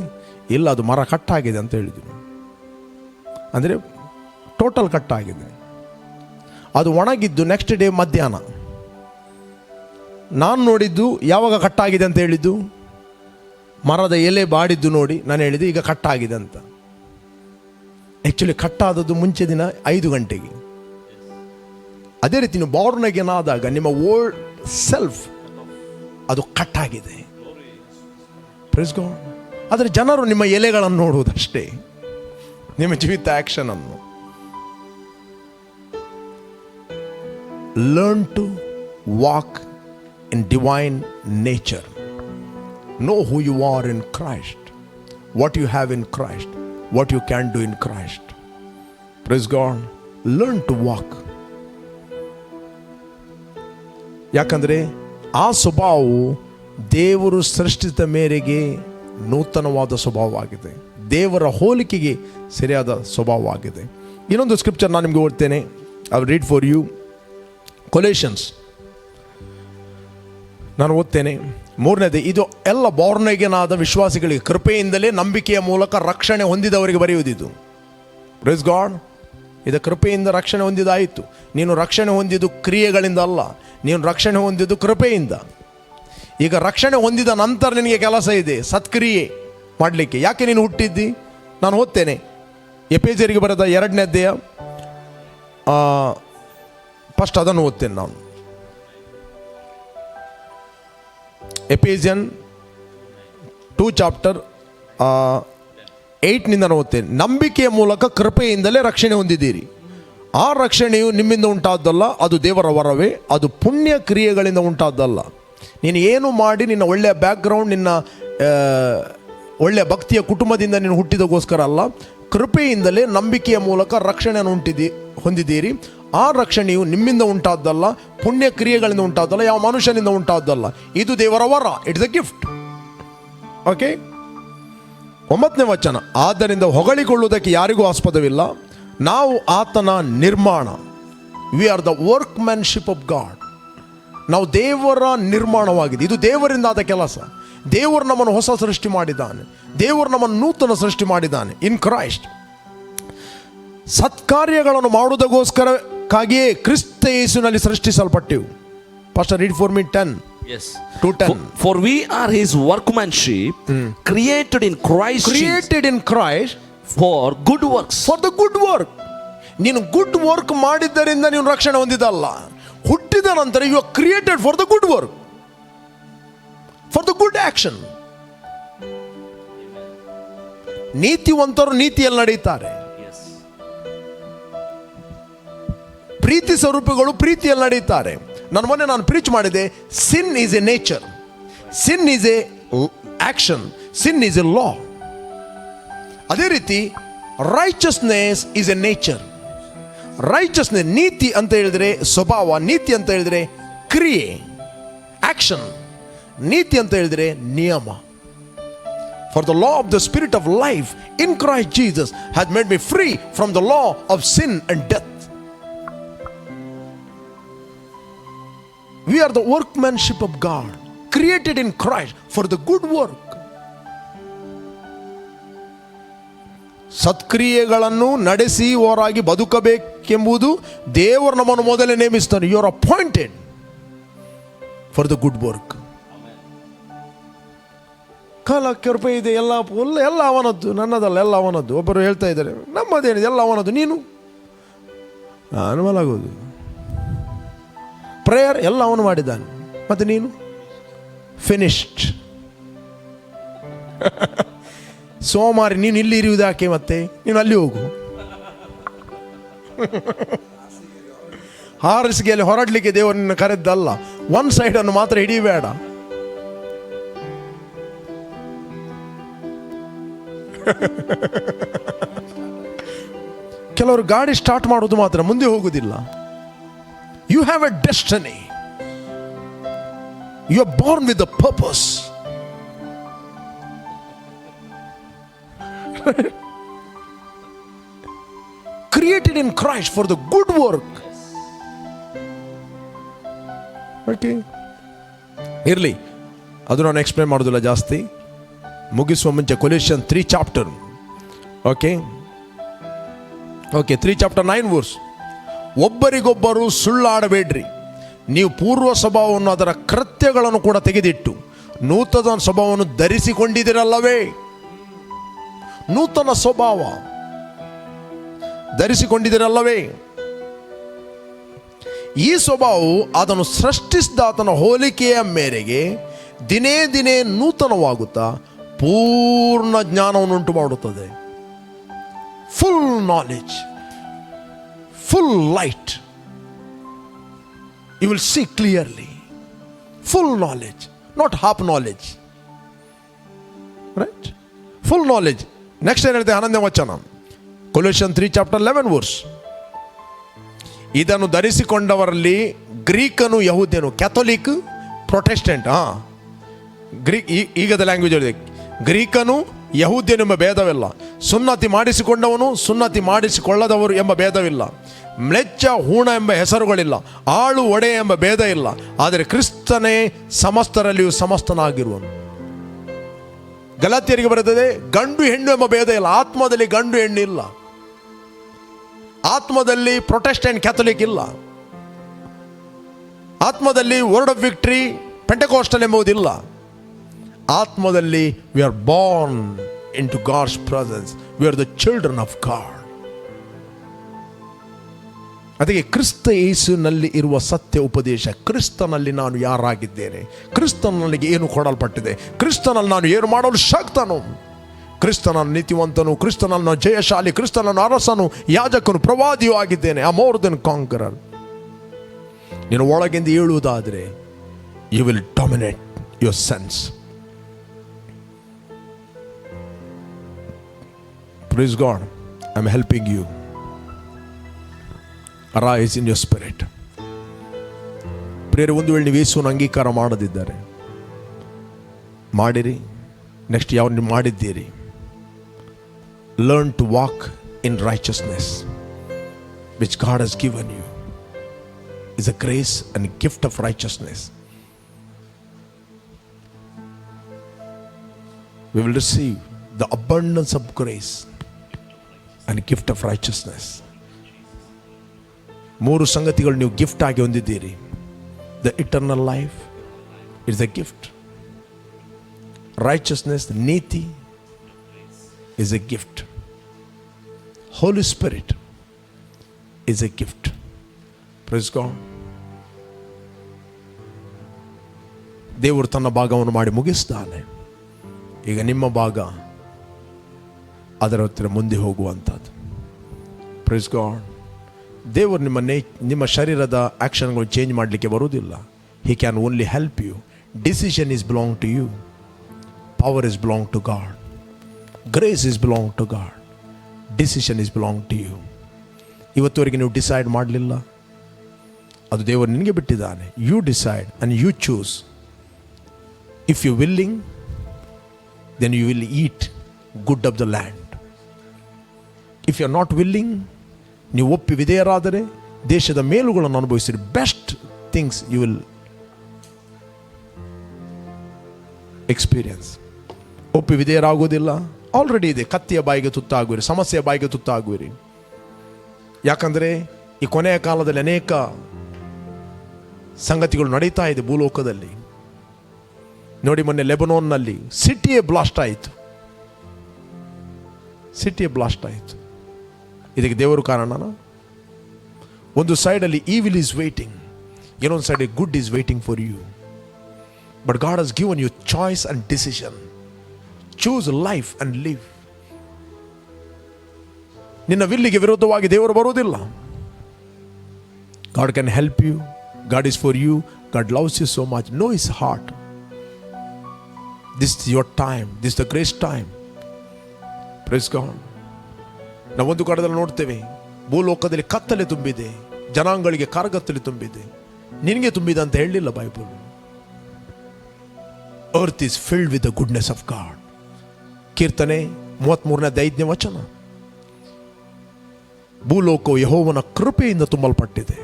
ಇಲ್ಲ, ಅದು ಮರ ಕಟ್ಟಾಗಿದೆ ಅಂತ ಹೇಳಿದರು. ಅಂದರೆ ಟೋಟಲ್ ಕಟ್ಟಾಗಿದೆ. ಅದು ಒಣಗಿದ್ದು ನೆಕ್ಸ್ಟ್ ಡೇ ಮಧ್ಯಾಹ್ನ. ನಾನು ನೋಡಿದ್ದು ಯಾವಾಗ ಕಟ್ಟಾಗಿದೆ ಅಂತ ಹೇಳಿದ್ದು, ಮರದ ಎಲೆ ಬಾಡಿದ್ದು ನೋಡಿ ನಾನು ಹೇಳಿದ್ದು ಈಗ ಕಟ್ಟಾಗಿದೆ ಅಂತ. ಆ್ಯಕ್ಚುಲಿ ಕಟ್ಟಾದದ್ದು ಮುಂಚೆ ದಿನ 5 ಗಂಟೆಗೆ. ಅದೇ ರೀತಿ ನೀವು ಬಾರ್ನ್ ಅಗೇನ್ ಆದಾಗ ನಿಮ್ಮ ಓಲ್ಡ್ ಸೆಲ್ಫ್ ಅದು ಕಟ್ಟಾಗಿದೆ. Praise God. ಆದರೆ ಜನರು ನಿಮ್ಮ ಎಲೆಗಳನ್ನು ನೋಡುವುದಷ್ಟೇ, ನಿಮ್ಮ ಜೀವಿತ ಆಕ್ಷನ್ ಅನ್ನು. Learn to walk in divine nature. Know who you are in Christ, what you have in Christ, what you can do in Christ. Praise God. Learn to walk. ಯಾಕಂದರೆ ಆ ಸ್ವಭಾವವು ದೇವರು ಸೃಷ್ಟಿಸಿದ ಮೇರೆಗೆ ನೂತನವಾದ ಸ್ವಭಾವವಾಗಿದೆ, ದೇವರ ಹೋಲಿಕೆಗೆ ಸರಿಯಾದ ಸ್ವಭಾವವಾಗಿದೆ. ಇನ್ನೊಂದು ಸ್ಕ್ರಿಪ್ಚರ್ ನಾನು ನಿಮಗೆ ಓದ್ತೇನೆ. I will read for you. Colossians ನಾನು ಓದ್ತೇನೆ. 3ನೇದು, ಇದು ಎಲ್ಲ ಬಾರ್ನ್ ಅಗೇನ್ ಆದ ವಿಶ್ವಾಸಿಗಳಿಗೆ ಕೃಪೆಯಿಂದಲೇ ನಂಬಿಕೆಯ ಮೂಲಕ ರಕ್ಷಣೆ ಹೊಂದಿದವರಿಗೆ ಬರೆಯುವುದಿದು. Praise God. ಇದು ಕೃಪೆಯಿಂದ ರಕ್ಷಣೆ ಹೊಂದಿದಾಯಿತು. ನೀನು ರಕ್ಷಣೆ ಹೊಂದಿದ್ದು ಕ್ರಿಯೆಗಳಿಂದ ಅಲ್ಲ, ನೀನು ರಕ್ಷಣೆ ಹೊಂದಿದ್ದು ಕೃಪೆಯಿಂದ. ಈಗ ರಕ್ಷಣೆ ಹೊಂದಿದ ನಂತರ ನಿನಗೆ ಕೆಲಸ ಇದೆ, ಸತ್ಕ್ರಿಯೆ ಮಾಡಲಿಕ್ಕೆ. ಯಾಕೆ ನೀನು ಹುಟ್ಟಿದ್ದಿ? ನಾನು ಓದ್ತೇನೆ, ಎಫೆಸರಿಗೆ ಬರೆದ 2ನೇ ಅಧ್ಯಾಯ, ಫಸ್ಟ್ ಅದನ್ನು ಓದ್ತೇನೆ ನಾನು. ಎಫೆಸಿಯನ್ 2 ಚಾಪ್ಟರ್ 8 ನಾನು ಓದ್ತೇನೆ. ನಂಬಿಕೆಯ ಮೂಲಕ ಕೃಪೆಯಿಂದಲೇ ರಕ್ಷಣೆ ಹೊಂದಿದ್ದೀರಿ. ಆ ರಕ್ಷಣೆಯು ನಿಮ್ಮಿಂದ ಉಂಟಾದ್ದಲ್ಲ, ಅದು ದೇವರ ವರವೇ, ಅದು ಪುಣ್ಯ ಕ್ರಿಯೆಗಳಿಂದ ಉಂಟಾದ್ದಲ್ಲ. ನೀನು ಏನು ಮಾಡಿ, ನಿನ್ನ ಒಳ್ಳೆಯ ಬ್ಯಾಕ್ಗ್ರೌಂಡ್, ನಿನ್ನ ಒಳ್ಳೆಯ ಭಕ್ತಿಯ ಕುಟುಂಬದಿಂದ ನೀನು ಹುಟ್ಟಿದಗೋಸ್ಕರ ಅಲ್ಲ, ಕೃಪೆಯಿಂದಲೇ ನಂಬಿಕೆಯ ಮೂಲಕ ರಕ್ಷಣೆಯನ್ನು ಹೊಂದಿದ್ದೀರಿ. ಆ ರಕ್ಷಣೆಯು ನಿಮ್ಮಿಂದ ಉಂಟಾದ್ದಲ್ಲ, ಪುಣ್ಯ ಕ್ರಿಯೆಗಳಿಂದ ಉಂಟಾದ್ದಲ್ಲ, ಯಾವ ಮನುಷ್ಯನಿಂದ ಉಂಟಾದ್ದಲ್ಲ, ಇದು ದೇವರ ವರ, ಇಟ್ಸ್ ಎ ಗಿಫ್ಟ್. ಓಕೆ, 9ನೇ ವಚನ. ಆದ್ದರಿಂದ ಹೊಗಳಿಕೊಳ್ಳುವುದಕ್ಕೆ ಯಾರಿಗೂ ಆಸ್ಪದವಿಲ್ಲ, ನಾವು ಆತನ ನಿರ್ಮಾಣ. V are the workmanship of god. ನಾವು ದೇವರ ನಿರ್ಮಾಣವಾಗಿದೆ. ಇದು ದೇವರಿಂದ ಆದ ಕೆಲಸ. ದೇವರು ನಮ್ಮನ್ನು ಹೊಸ ಸೃಷ್ಟಿ ಮಾಡಿದ್ದಾನೆ. ದೇವರು ನಮ್ಮನ್ನು ನೂತನ ಸೃಷ್ಟಿ ಮಾಡಿದ್ದಾನೆ ಇನ್ ಕ್ರೈಸ್ಟ್. ಸತ್ಕಾರ್ಯಗಳನ್ನು ಮಾಡುವುದಕ್ಕೋಸ್ಕರಕ್ಕಾಗಿಯೇ ಕ್ರಿಸ್ತ ಯೇಸುವಿನಲ್ಲಿ ಸೃಷ್ಟಿಸಲ್ಪಟ್ಟೆವು. Pastor read for me 10. Yes. 2:10. For we are his workmanship, created in Christ for good works. For the good work. ನೀನು ಗುಡ್ ವರ್ಕ್ ಮಾಡಿದ್ದರಿಂದ ನೀನು ರಕ್ಷಣೆ ಹೊಂದಿದಲ್ಲ. ಹುಟ್ಟಿದ ನಂತರ you are created for the good work, for the good action. ನೀತಿವಂತರು ನೀತಿಯಲ್ಲಿ ನಡೆಯುತ್ತಾರೆ. ಪ್ರೀತಿ ಸ್ವರೂಪಿಗಳು ಪ್ರೀತಿಯಲ್ಲಿ ನಡೆಯುತ್ತಾರೆ. ನಾನು ಪ್ರೀಚ್ ಮಾಡಿದೆ, sin is a nature, sin is a action, sin is a law. ಅದೇ ರೀತಿ righteousness is a nature. Righteousness, ನೀತಿ ಅಂತ ಹೇಳಿದ್ರೆ ಸ್ವಭಾವ, ನೀತಿ ಅಂತ ಹೇಳಿದ್ರೆ ಕ್ರಿಯೆ, ಆಕ್ಷನ್. ನೀತಿ ಅಂತ ಹೇಳಿದ್ರೆ ನಿಯಮ. For the law of the spirit of life in Christ Jesus has made me free from the law of sin and death. We are the workmanship of God, created in Christ for the good work. ಸತ್ಕ್ರಿಯೆಗಳನ್ನು ನಡೆಸಿ ಹೋರಾಗಿ ಬದುಕಬೇಕೆಂಬುದು ದೇವರು ನಮ್ಮನ್ನು ಮೊದಲೇ ನೇಮಿಸ್ತಾನೆ. You are appointed for the good work. ಕಾಲ ಕೃಪೆ ಇದೆ, ಎಲ್ಲ ಅವನದ್ದು, ನನ್ನದಲ್ಲ, ಎಲ್ಲ ಅವನದ್ದು. ಒಬ್ಬರು ಹೇಳ್ತಾ ಇದ್ದಾರೆ, ನಮ್ಮದೇನಿದೆ, ಎಲ್ಲ ಅವನದ್ದು. ನೀನು ನಾನು ಮಲಗೋದು, ಪ್ರೇಯರ್ ಎಲ್ಲ ಅವನು ಮಾಡಿದ್ದಾನೆ, ಮತ್ತೆ ನೀನು ಫಿನಿಶ್ಡ್. ಸೋಮಾರಿ, ನೀನು ಇಲ್ಲಿ ಇರುವುದಾಕೆ? ಮತ್ತೆ ನೀನು ಅಲ್ಲಿ ಹೋಗು. ಹಾರಿಸಿಗೆಯಲ್ಲಿ ಹೊರಡ್ಲಿಕ್ಕೆ ದೇವರನ್ನ ಕರೆದ್ದಲ್ಲ. ಒನ್ ಸೈಡನ್ನು ಮಾತ್ರ ಹಿಡಿಯಬೇಡ. ಕೆಲವರು ಗಾಡಿ ಸ್ಟಾರ್ಟ್ ಮಾಡೋದು ಮಾತ್ರ, ಮುಂದೆ ಹೋಗುವುದಿಲ್ಲ. You have a destiny. You are born with a purpose. Created in Christ for the good work. Okay. ಇರಲಿ, ಅದು ನಾನು ಎಕ್ಸ್ಪ್ಲೇನ್ ಮಾಡೋದಿಲ್ಲ ಜಾಸ್ತಿ. ಮುಗಿಸುವ ಮುಂಚೆ Colossian 3 chapter. Okay, 3 chapter 9 verse. ಒಬ್ಬರಿಗೊಬ್ಬರು ಸುಳ್ಳಾಡಬೇಡ್ರಿ, ನೀವು ಪೂರ್ವ ಸ್ವಭಾವವನ್ನು ಅದರ ಕೃತ್ಯಗಳನ್ನು ಕೂಡ ತೆಗೆದಿಟ್ಟು ನೂತನ ಸ್ವಭಾವವನ್ನು ಧರಿಸಿಕೊಂಡಿದ್ದೀರಲ್ಲವೇ. ನೂತನ ಸ್ವಭಾವ ಧರಿಸಿಕೊಂಡಿದ್ದೀರಲ್ಲವೇ. ಈ ಸ್ವಭಾವವು ಅದನ್ನು ಸೃಷ್ಟಿಸಿದ ಆತನ ಹೋಲಿಕೆಯ ಮೇರೆಗೆ ದಿನೇ ದಿನೇ ನೂತನವಾಗುತ್ತಾ ಪೂರ್ಣ ಜ್ಞಾನವನ್ನುಂಟು ಮಾಡುತ್ತದೆ. Full knowledge, full light. You will see clearly. Full knowledge, not half knowledge. Right? Full knowledge. Next ಏನು ಹೇಳ್ತೆ? 11ನೇ ವಚನ, ಕೊಲೋಸಿಯನ್ 3 ಚಾಪ್ಟರ್ 11 ವರ್ಸ್. ಇದನ್ನು ಧರಿಸಿಕೊಂಡವರಲ್ಲಿ ಗ್ರೀಕನು, ಯಹೂದ್ಯನು, ಕ್ಯಾಥೋಲಿಕ್, ಪ್ರೊಟೆಸ್ಟೆಂಟ್, ಗ್ರೀಕ್, ಈಗದ ಲ್ಯಾಂಗ್ವೇಜ್ ಹೇಳಿದೆ. ಗ್ರೀಕನು ಯಹೂದ್ಯನೆಂಬ ಭೇದವಿಲ್ಲ. ಸುನ್ನತಿ ಮಾಡಿಸಿಕೊಂಡವನು, ಸುನ್ನತಿ ಮಾಡಿಸಿಕೊಳ್ಳದವರು ಎಂಬ ಭೇದವಿಲ್ಲ. ಮ್ಲೆಚ್ಚ, ಹೂಣ ಎಂಬ ಹೆಸರುಗಳಿಲ್ಲ. ಆಳು, ಒಡೆ ಎಂಬ ಭೇದ ಇಲ್ಲ. ಆದರೆ ಕ್ರಿಸ್ತನೇ ಸಮಸ್ತರಲ್ಲಿಯೂ ಸಮಸ್ತನಾಗಿರುವನು. ಗಲಾತ್ಯರಿಗೆ ಬರುತ್ತದೆ, ಗಂಡು ಹೆಣ್ಣು ಎಂಬ ಭೇದ ಇಲ್ಲ. ಆತ್ಮದಲ್ಲಿ ಗಂಡು ಹೆಣ್ಣು ಇಲ್ಲ. ಆತ್ಮದಲ್ಲಿ ಪ್ರೊಟೆಸ್ಟೆಂಟ್ ಕ್ಯಾಥಲಿಕ್ ಇಲ್ಲ. ಆತ್ಮದಲ್ಲಿ ವರ್ಡ್ ಆಫ್ ವಿಕ್ಟ್ರಿ ಪೆಂಟೆಕೋಸ್ಟಲ್ ಎಂಬುದಿಲ್ಲ. ಆತ್ಮದಲ್ಲಿ we are born into God's presence. We are the children of God. ಅದಕ್ಕೆ ಕ್ರಿಸ್ತ ಯೇಸುವಿನಲ್ಲಿ ಇರುವ ಸತ್ಯ ಉಪದೇಶ, ಕ್ರಿಸ್ತನಲ್ಲಿ ನಾನು ಯಾರಾಗಿದ್ದೇನೆ, ಕ್ರಿಸ್ತನಲ್ಲಿ ಏನು ಕೊಡಲ್ಪಟ್ಟಿದೆ, ಕ್ರಿಸ್ತನಲ್ಲಿ ನಾನು ಏನು ಮಾಡಲು ಶಕ್ತನು, ಕ್ರಿಸ್ತನನ್ನು ನೀತಿವಂತನು, ಕ್ರಿಸ್ತನನ್ನು ಜಯಶಾಲಿ, ಕ್ರಿಸ್ತನನ್ನು ಅರಸನು, ಯಾಜಕನು, ಪ್ರವಾದಿಯೂ ಆಗಿದ್ದೇನೆ. ಆ ಮೋರ್ ದೆನ್ ಕಾಂಕರರ್. ನೀನು ಒಳಗಿಂದ ಹೇಳುವುದಾದರೆ you will dominate your sense. Praise God, I am helping you. Arise in your spirit. ಪ್ರಿಯರೇ, ಒಂದು ವೇಳೆ ನೀವು ಯೇಸುವನ್ನು ಅಂಗೀಕಾರ ಮಾಡದಿದ್ದರೆ ಮಾಡಿರಿ. ನೆಕ್ಸ್ಟ್ ಯಾವ ನೀವು ಮಾಡಿದ್ದೀರಿ, learn to walk in righteousness which God has given you. Is a grace and gift of righteousness. We will receive the abundance of grace and gift of righteousness. ಮೂರು ಸಂಗತಿಗಳು ನೀವು ಗಿಫ್ಟ್ ಆಗಿ ಹೊಂದಿದ್ದೀರಿ. The eternal life is a gift. Righteousness, ನೀತಿ is a gift. Holy Spirit is a gift. Praise God. ದೇವರು ತನ್ನ ಭಾಗವನ್ನು ಮಾಡಿ ಮುಗಿಸ್ತಾನೆ. ಈಗ ನಿಮ್ಮ ಭಾಗ ಅದರ ಹತ್ತಿರ ಮುಂದೆ ಹೋಗುವಂಥದ್ದು. Praise God. ದೇವರು ನಿಮ್ಮ ಶರೀರದ ಆಕ್ಷನ್ಗಳು ಚೇಂಜ್ ಮಾಡಲಿಕ್ಕೆ ಬರುವುದಿಲ್ಲ. He can only help you. Decision is belong to you. Power is belong to God. Grace is belong to God. Decision is belong to you. ಇವತ್ತುವರೆಗೆ ನೀವು ಡಿಸೈಡ್ ಮಾಡಲಿಲ್ಲ, ಅದು ದೇವರು ನಿನಗೆ ಬಿಟ್ಟಿದ್ದಾನೆ. You decide and you choose. If you willing, then you will eat good of the land. If you are not willing, ನೀವು ಒಪ್ಪಿ ವಿಧೇಯರಾದರೆ ದೇಶದ ಮೇಲುಗಳನ್ನು ಅನುಭವಿಸಿರಿ. Best things you will experience. ಒಪ್ಪಿ ವಿಧೇಯರಾಗುವುದಿಲ್ಲ, ಆಲ್ರೆಡಿ ಇದೆ. ಕತ್ತಿಯ ಬಾಯಿಗೆ ತುತ್ತಾಗುವಿರಿ, ಸಮಸ್ಯೆಯ ಬಾಯಿಗೆ ತುತ್ತಾಗುವಿರಿ. ಯಾಕಂದರೆ ಈ ಕೊನೆಯ ಕಾಲದಲ್ಲಿ ಅನೇಕ ಸಂಗತಿಗಳು ನಡೀತಾ ಇದೆ ಭೂಲೋಕದಲ್ಲಿ. ನೋಡಿ, ಮೊನ್ನೆ ಲೆಬನೋನ್ನಲ್ಲಿ ಸಿಟಿಯೇ ಬ್ಲಾಸ್ಟ್ ಆಯಿತು. ಇದಕ್ಕೆ ದೇವರು ಕಾರಣನ? ಒಂದು ಸೈಡಲ್ಲಿ ಈವಿಲ್ ಈಸ್ ವೇಟಿಂಗ್, ಇನ್ನೊಂದು side good is waiting for you. But God has given you choice and decision. Choose life and live. ನಿನ್ನ ವಿಲ್ಲಿಗೆ ವಿರುದ್ಧವಾಗಿ ದೇವರು ಬರುವುದಿಲ್ಲ. God can help you. God is for you. God loves you so much. Know his heart. This is your time. This the great time. Praise God. ನಾವು ಒಂದು ಕಡೆದಲ್ಲಿ ನೋಡ್ತೇವೆ, ಭೂಲೋಕದಲ್ಲಿ ಕತ್ತಲೆ ತುಂಬಿದೆ, ಜನಾಂಗಗಳಿಗೆ ಕಾರ್ಗತ್ತಲೆ ತುಂಬಿದೆ. ನಿನಗೆ ತುಂಬಿದೆ ಅಂತ ಹೇಳಲಿಲ್ಲ Bible. Earth is filled with the goodness of god. ಕೀರ್ತನೆ 33:5 ವಚನ. ಭೂಲೋಕವು ಯೆಹೋವನ ಕೃಪೆಯಿಂದ ತುಂಬಲ್ಪಟ್ಟಿದೆ.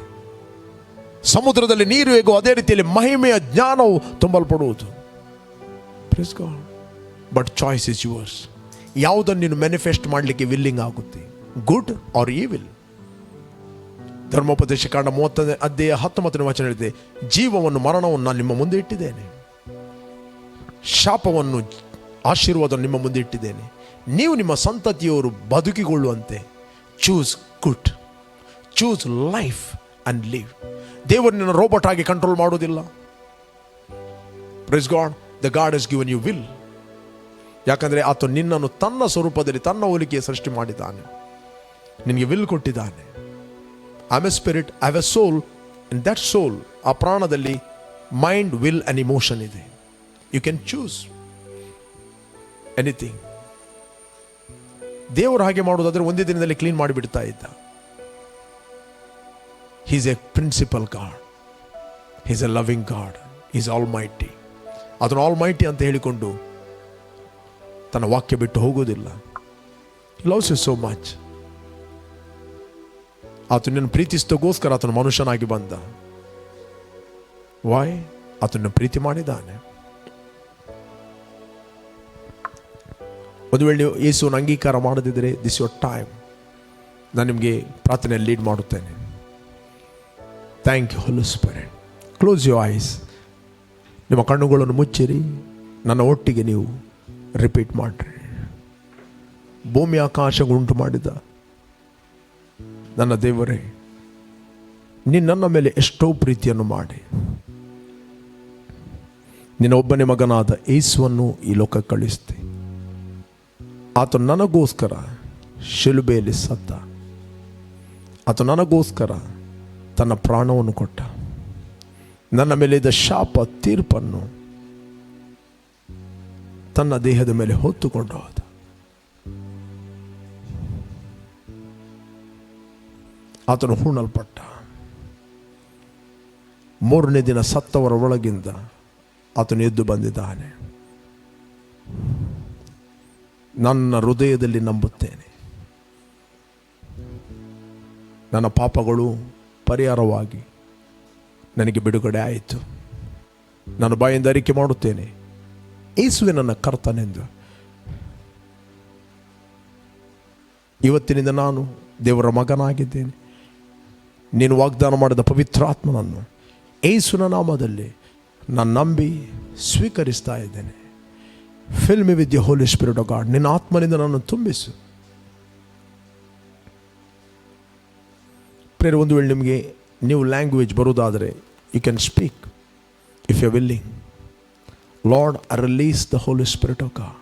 ಸಮುದ್ರದಲ್ಲಿ ನೀರು ಹೇಗೋ ಅದೇ ರೀತಿಯಲ್ಲಿ ಮಹಿಮೆಯ ಜ್ಞಾನವು ತುಂಬಲ್ಪಡುವುದು. Praise God. But choice is yours. ಯಾವುದನ್ನು ನೀನು ಮ್ಯಾನಿಫೆಸ್ಟ್ ಮಾಡಲಿಕ್ಕೆ ವಿಲ್ಲಿಂಗ್ ಆಗುತ್ತೆ, ಗುಡ್ ಆರ್ ಈವಿಲ್. ಧರ್ಮೋಪದೇಶ ಕಾಂಡ 30 ವಚನ ಹೇಳಿದೆ, ಜೀವವನ್ನು ಮರಣವನ್ನು ನಾನು ನಿಮ್ಮ ಮುಂದೆ ಇಟ್ಟಿದ್ದೇನೆ, ಶಾಪವನ್ನು ಆಶೀರ್ವಾದ ನಿಮ್ಮ ಮುಂದೆ ಇಟ್ಟಿದ್ದೇನೆ. ನೀವು ನಿಮ್ಮ ಸಂತತಿಯವರು ಬದುಕಿಕೊಳ್ಳುವಂತೆ choose good, choose life and live. ದೇವರು ನಿನ್ನ ರೋಬೋಟ್ ಆಗಿ ಕಂಟ್ರೋಲ್ ಮಾಡೋದಿಲ್ಲ. Praise God. The God has given you will. ಯಾಕಂದರೆ ಆತ ನಿನ್ನನ್ನು ತನ್ನ ಸ್ವರೂಪದಲ್ಲಿ ತನ್ನ ಹೋಲಿಕೆಯ ಸೃಷ್ಟಿ ಮಾಡಿದ್ದಾನೆ. ನಿನಗೆ ವಿಲ್ ಕೊಟ್ಟಿದ್ದಾನೆ. I am a spirit, I have a soul. In that soul, ಆ ಪ್ರಾಣದಲ್ಲಿ ಮೈಂಡ್, ವಿಲ್ ಅಂಡ್ ಇಮೋಷನ್ ಇದೆ. You can choose anything. ದೇವರು ಹಾಗೆ ಮಾಡೋದಾದ್ರೆ ಒಂದೇ ದಿನದಲ್ಲಿ ಕ್ಲೀನ್ ಮಾಡಿಬಿಡ್ತಾ ಇದ್ದ. He is a principal God. He is a loving God. He is almighty. ಅದನ್ನು ಆಲ್ ಮೈಟಿ ಅಂತ ಹೇಳಿಕೊಂಡು ತನ್ನ ವಾಕ್ಯ ಬಿಟ್ಟು ಹೋಗೋದಿಲ್ಲ. He loves you so much. ಆತನನ್ನು ಪ್ರೀತಿಸಿದಗೋಸ್ಕರ ಆತನ ಮನುಷ್ಯನಾಗಿ ಬಂದ. ವೈ? ಆತನನ್ನು ಪ್ರೀತಿ ಮಾಡಿದ್ದಾನೆ. ಒಂದು ವೇಳೆ ನೀವು ಯೇಸುವನ್ನು ಅಂಗೀಕಾರ ಮಾಡದಿದ್ದರೆ, ದಿಸ್ ಯುವರ್ ಟೈಮ್. ನಾನು ನಿಮಗೆ ಪ್ರಾರ್ಥನೆಯಲ್ಲಿ ಲೀಡ್ ಮಾಡುತ್ತೇನೆ. Thank you Holy Spirit. Close your eyes. ನಿಮ್ಮ ಕಣ್ಣುಗಳನ್ನು ಮುಚ್ಚಿರಿ. ನನ್ನ ಒಟ್ಟಿಗೆ ನೀವು ರಿಪೀಟ್ ಮಾಡಿರಿ. ಭೂಮಿ ಆಕಾಶ ಉಂಟು ಮಾಡಿದ ನನ್ನ ದೇವರೇ, ನೀನು ನನ್ನ ಮೇಲೆ ಎಷ್ಟೋ ಪ್ರೀತಿಯನ್ನು ಮಾಡಿ ನಿನ್ನ ಒಬ್ಬನೇ ಮಗನಾದ ಯೇಸುವನ್ನು ಈ ಲೋಕಕ್ಕೆ ಕಳಿಸ್ತೆ. ಆತ ನನಗೋಸ್ಕರ ಶಿಲುಬೆಯಲ್ಲಿ ಸತ್ತ. ಆತ ನನಗೋಸ್ಕರ ತನ್ನ ಪ್ರಾಣವನ್ನು ಕೊಟ್ಟ. ನನ್ನ ಮೇಲೆ ಇದ್ದ ಶಾಪ ತೀರ್ಪನ್ನು ತನ್ನ ದೇಹದ ಮೇಲೆ ಹೊತ್ತುಕೊಂಡು ಹೋದ. ಆತನು ಹೂಣಲ್ಪಟ್ಟ. 3ನೇ ದಿನ ಸತ್ತವರ ಒಳಗಿಂದ ಆತನು ಎದ್ದು ಬಂದಿದ್ದಾನೆ. ನನ್ನ ಹೃದಯದಲ್ಲಿ ನಂಬುತ್ತೇನೆ. ನನ್ನ ಪಾಪಗಳು ಪರಿಹಾರವಾಗಿ ನನಗೆ ಬಿಡುಗಡೆ ಆಯಿತು. ನಾನು ಬಾಯಿಂದ ಅರಿಕೆ ಮಾಡುತ್ತೇನೆ, ಯೇಸುವೆ ನನ್ನ ಕರ್ತನೆಂದು. ಇವತ್ತಿನಿಂದ ನಾನು ದೇವರ ಮಗನಾಗಿದ್ದೇನೆ. ನೀನು ವಾಗ್ದಾನ ಮಾಡಿದ ಪವಿತ್ರಾತ್ಮನನ್ನು ಯೇಸುವಿನ ನಾಮದಲ್ಲಿ ನಾನು ನಂಬಿ ಸ್ವೀಕರಿಸ್ತಾ ಇದ್ದೇನೆ. Fill me with the Holy Spirit of God. ನಿನ್ನ ಆತ್ಮನಿಂದ ನನ್ನನ್ನು ತುಂಬಿಸು. ಪ್ರೇರೆ, ಒಂದು ವೇಳೆ ನಿಮಗೆ ನೀವು ಲ್ಯಾಂಗ್ವೇಜ್ ಬರುವುದಾದರೆ you can speak if you are willing. Lord, I release the Holy Spirit of God.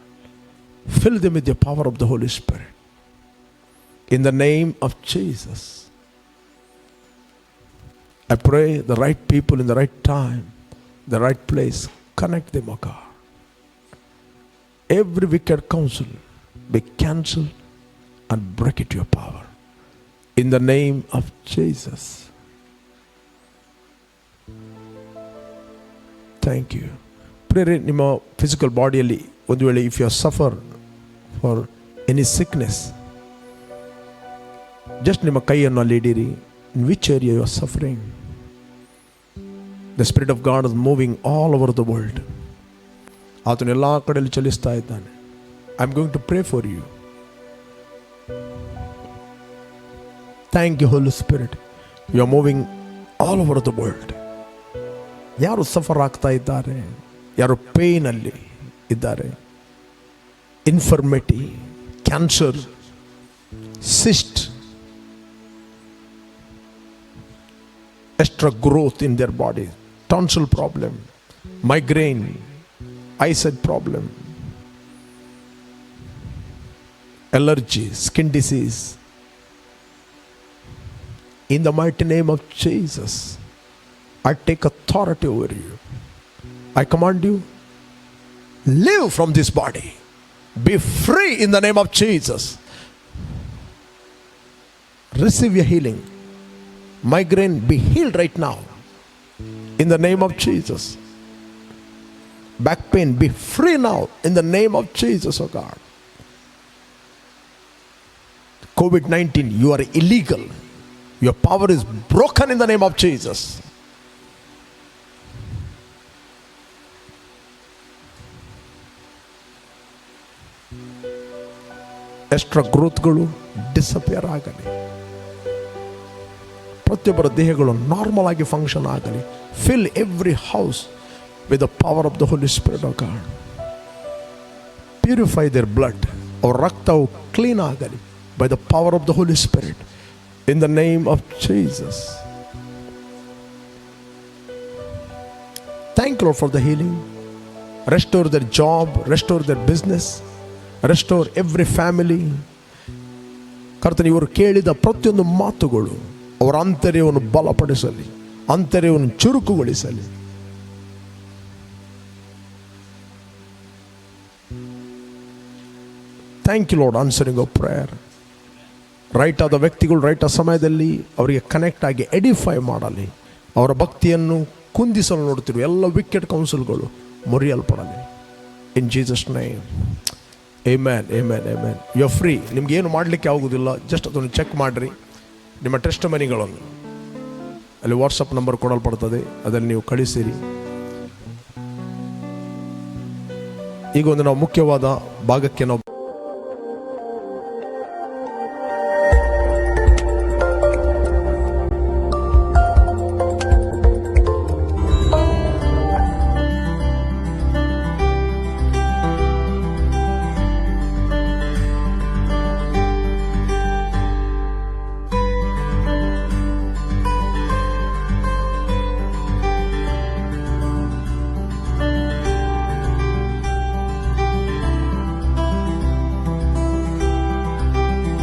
Fill them with the power of the Holy Spirit in the name of Jesus. I pray the right people in the right time, the right place, connect them, O God. Every wicked counsel be cancelled and break it to your power. In the name of Jesus. Thank you. Pray ನಿಮ್ಮ physical ಬಾಡಿಯಲ್ಲಿ ಒಂದು ವೇಳೆ if you suffer for any sickness, just ನಿಮ್ಮ ಕೈಯನ್ನು ಅಲ್ಲಿ ಇಡಿರಿ. In which area you are suffering? The Spirit of God is moving all over the world. ಆತನು ಎಲ್ಲ ಕಡೆಯಲ್ಲಿ ಚಲಿಸ್ತಾ ಇದ್ದಾನೆ. I am going to pray for you. Thank you, Holy Spirit. You are moving all over the world. ಯಾರು suffer ಆಗ್ತಾ ಇದ್ದಾರೆ, ಯಾರು ಪೇಯ್ನಲ್ಲಿ ಇದ್ದಾರೆ, infirmity, cancer, cyst, extra growth in their body, tonsil problem, migraine, eyesight problem, allergy, skin disease. In the mighty name of Jesus, I take authority over you. I command you, live from this body. Be free in the name of Jesus. Receive your healing. Migraine, be healed right now in the name of Jesus. Back pain, be free now in the name of Jesus, oh God. COVID-19, you are illegal. Your power is broken in the name of Jesus. Extra growth ಗಳು disappear ಆಗಲಿ. ಪ್ರತಿಯೊಬ್ಬರ ದೇಹಗಳು normal ಆಗಿ function ಆಗಲಿ. Fill every house with the power of the Holy Spirit of God. Purify their blood. ಅವ್ರ ರಕ್ತವು clean ಆಗಲಿ by the power of the Holy Spirit in the name of Jesus. Thank you for the healing. Restore their job, restore their business, restore every family. ಕರ್ತನೆ, ಇವರು ಕೇಳಿದ ಪ್ರತಿಯೊಂದು ಮಾತುಗಳು ಅವರ ಆಂತರ್ಯವನ್ನು ಬಲಪಡಿಸಲಿ, ಆಂತರ್ಯವನ್ನು ಚುರುಕುಗೊಳಿಸಲಿ. Thank you lord answering a prayer. Right ಆದ ವ್ಯಕ್ತಿಗಳು ರೈಟ್ ಆದ ಸಮಯದಲ್ಲಿ ಅವರಿಗೆ ಕನೆಕ್ಟ್ ಆಗಿ ಎಡಿಫೈ ಮಾಡಲಿ. ಅವರ ಭಕ್ತಿಯನ್ನು ಕುಂದಿಸಲು ನೋಡ್ತಿರುವ ಎಲ್ಲ ವಿಕೆಟ್ ಕೌನ್ಸಿಲ್ಗಳು ಮುರಿಯಲ್ಪಡಲಿ. In Jesus name, amen, amen, amen. You are free. ನಿಮ್ಗೆ ಏನು ಮಾಡಲಿಕ್ಕೆ ಆಗೋದಿಲ್ಲ, ಜಸ್ಟ್ ಅದನ್ನು ಚೆಕ್ ಮಾಡಿರಿ. ನಿಮ್ಮ ಟೆಸ್ಟ್ ಮನಿಗಳನ್ನು ಅಲ್ಲಿ ವಾಟ್ಸಪ್ ನಂಬರ್ ಕೊಡಲ್ಪಡ್ತದೆ, ಅದನ್ನು ನೀವು ಕಳಿಸಿರಿ. ಈಗ ಒಂದು ನಾವು ಮುಖ್ಯವಾದ ಭಾಗಕ್ಕೆ ನಾವು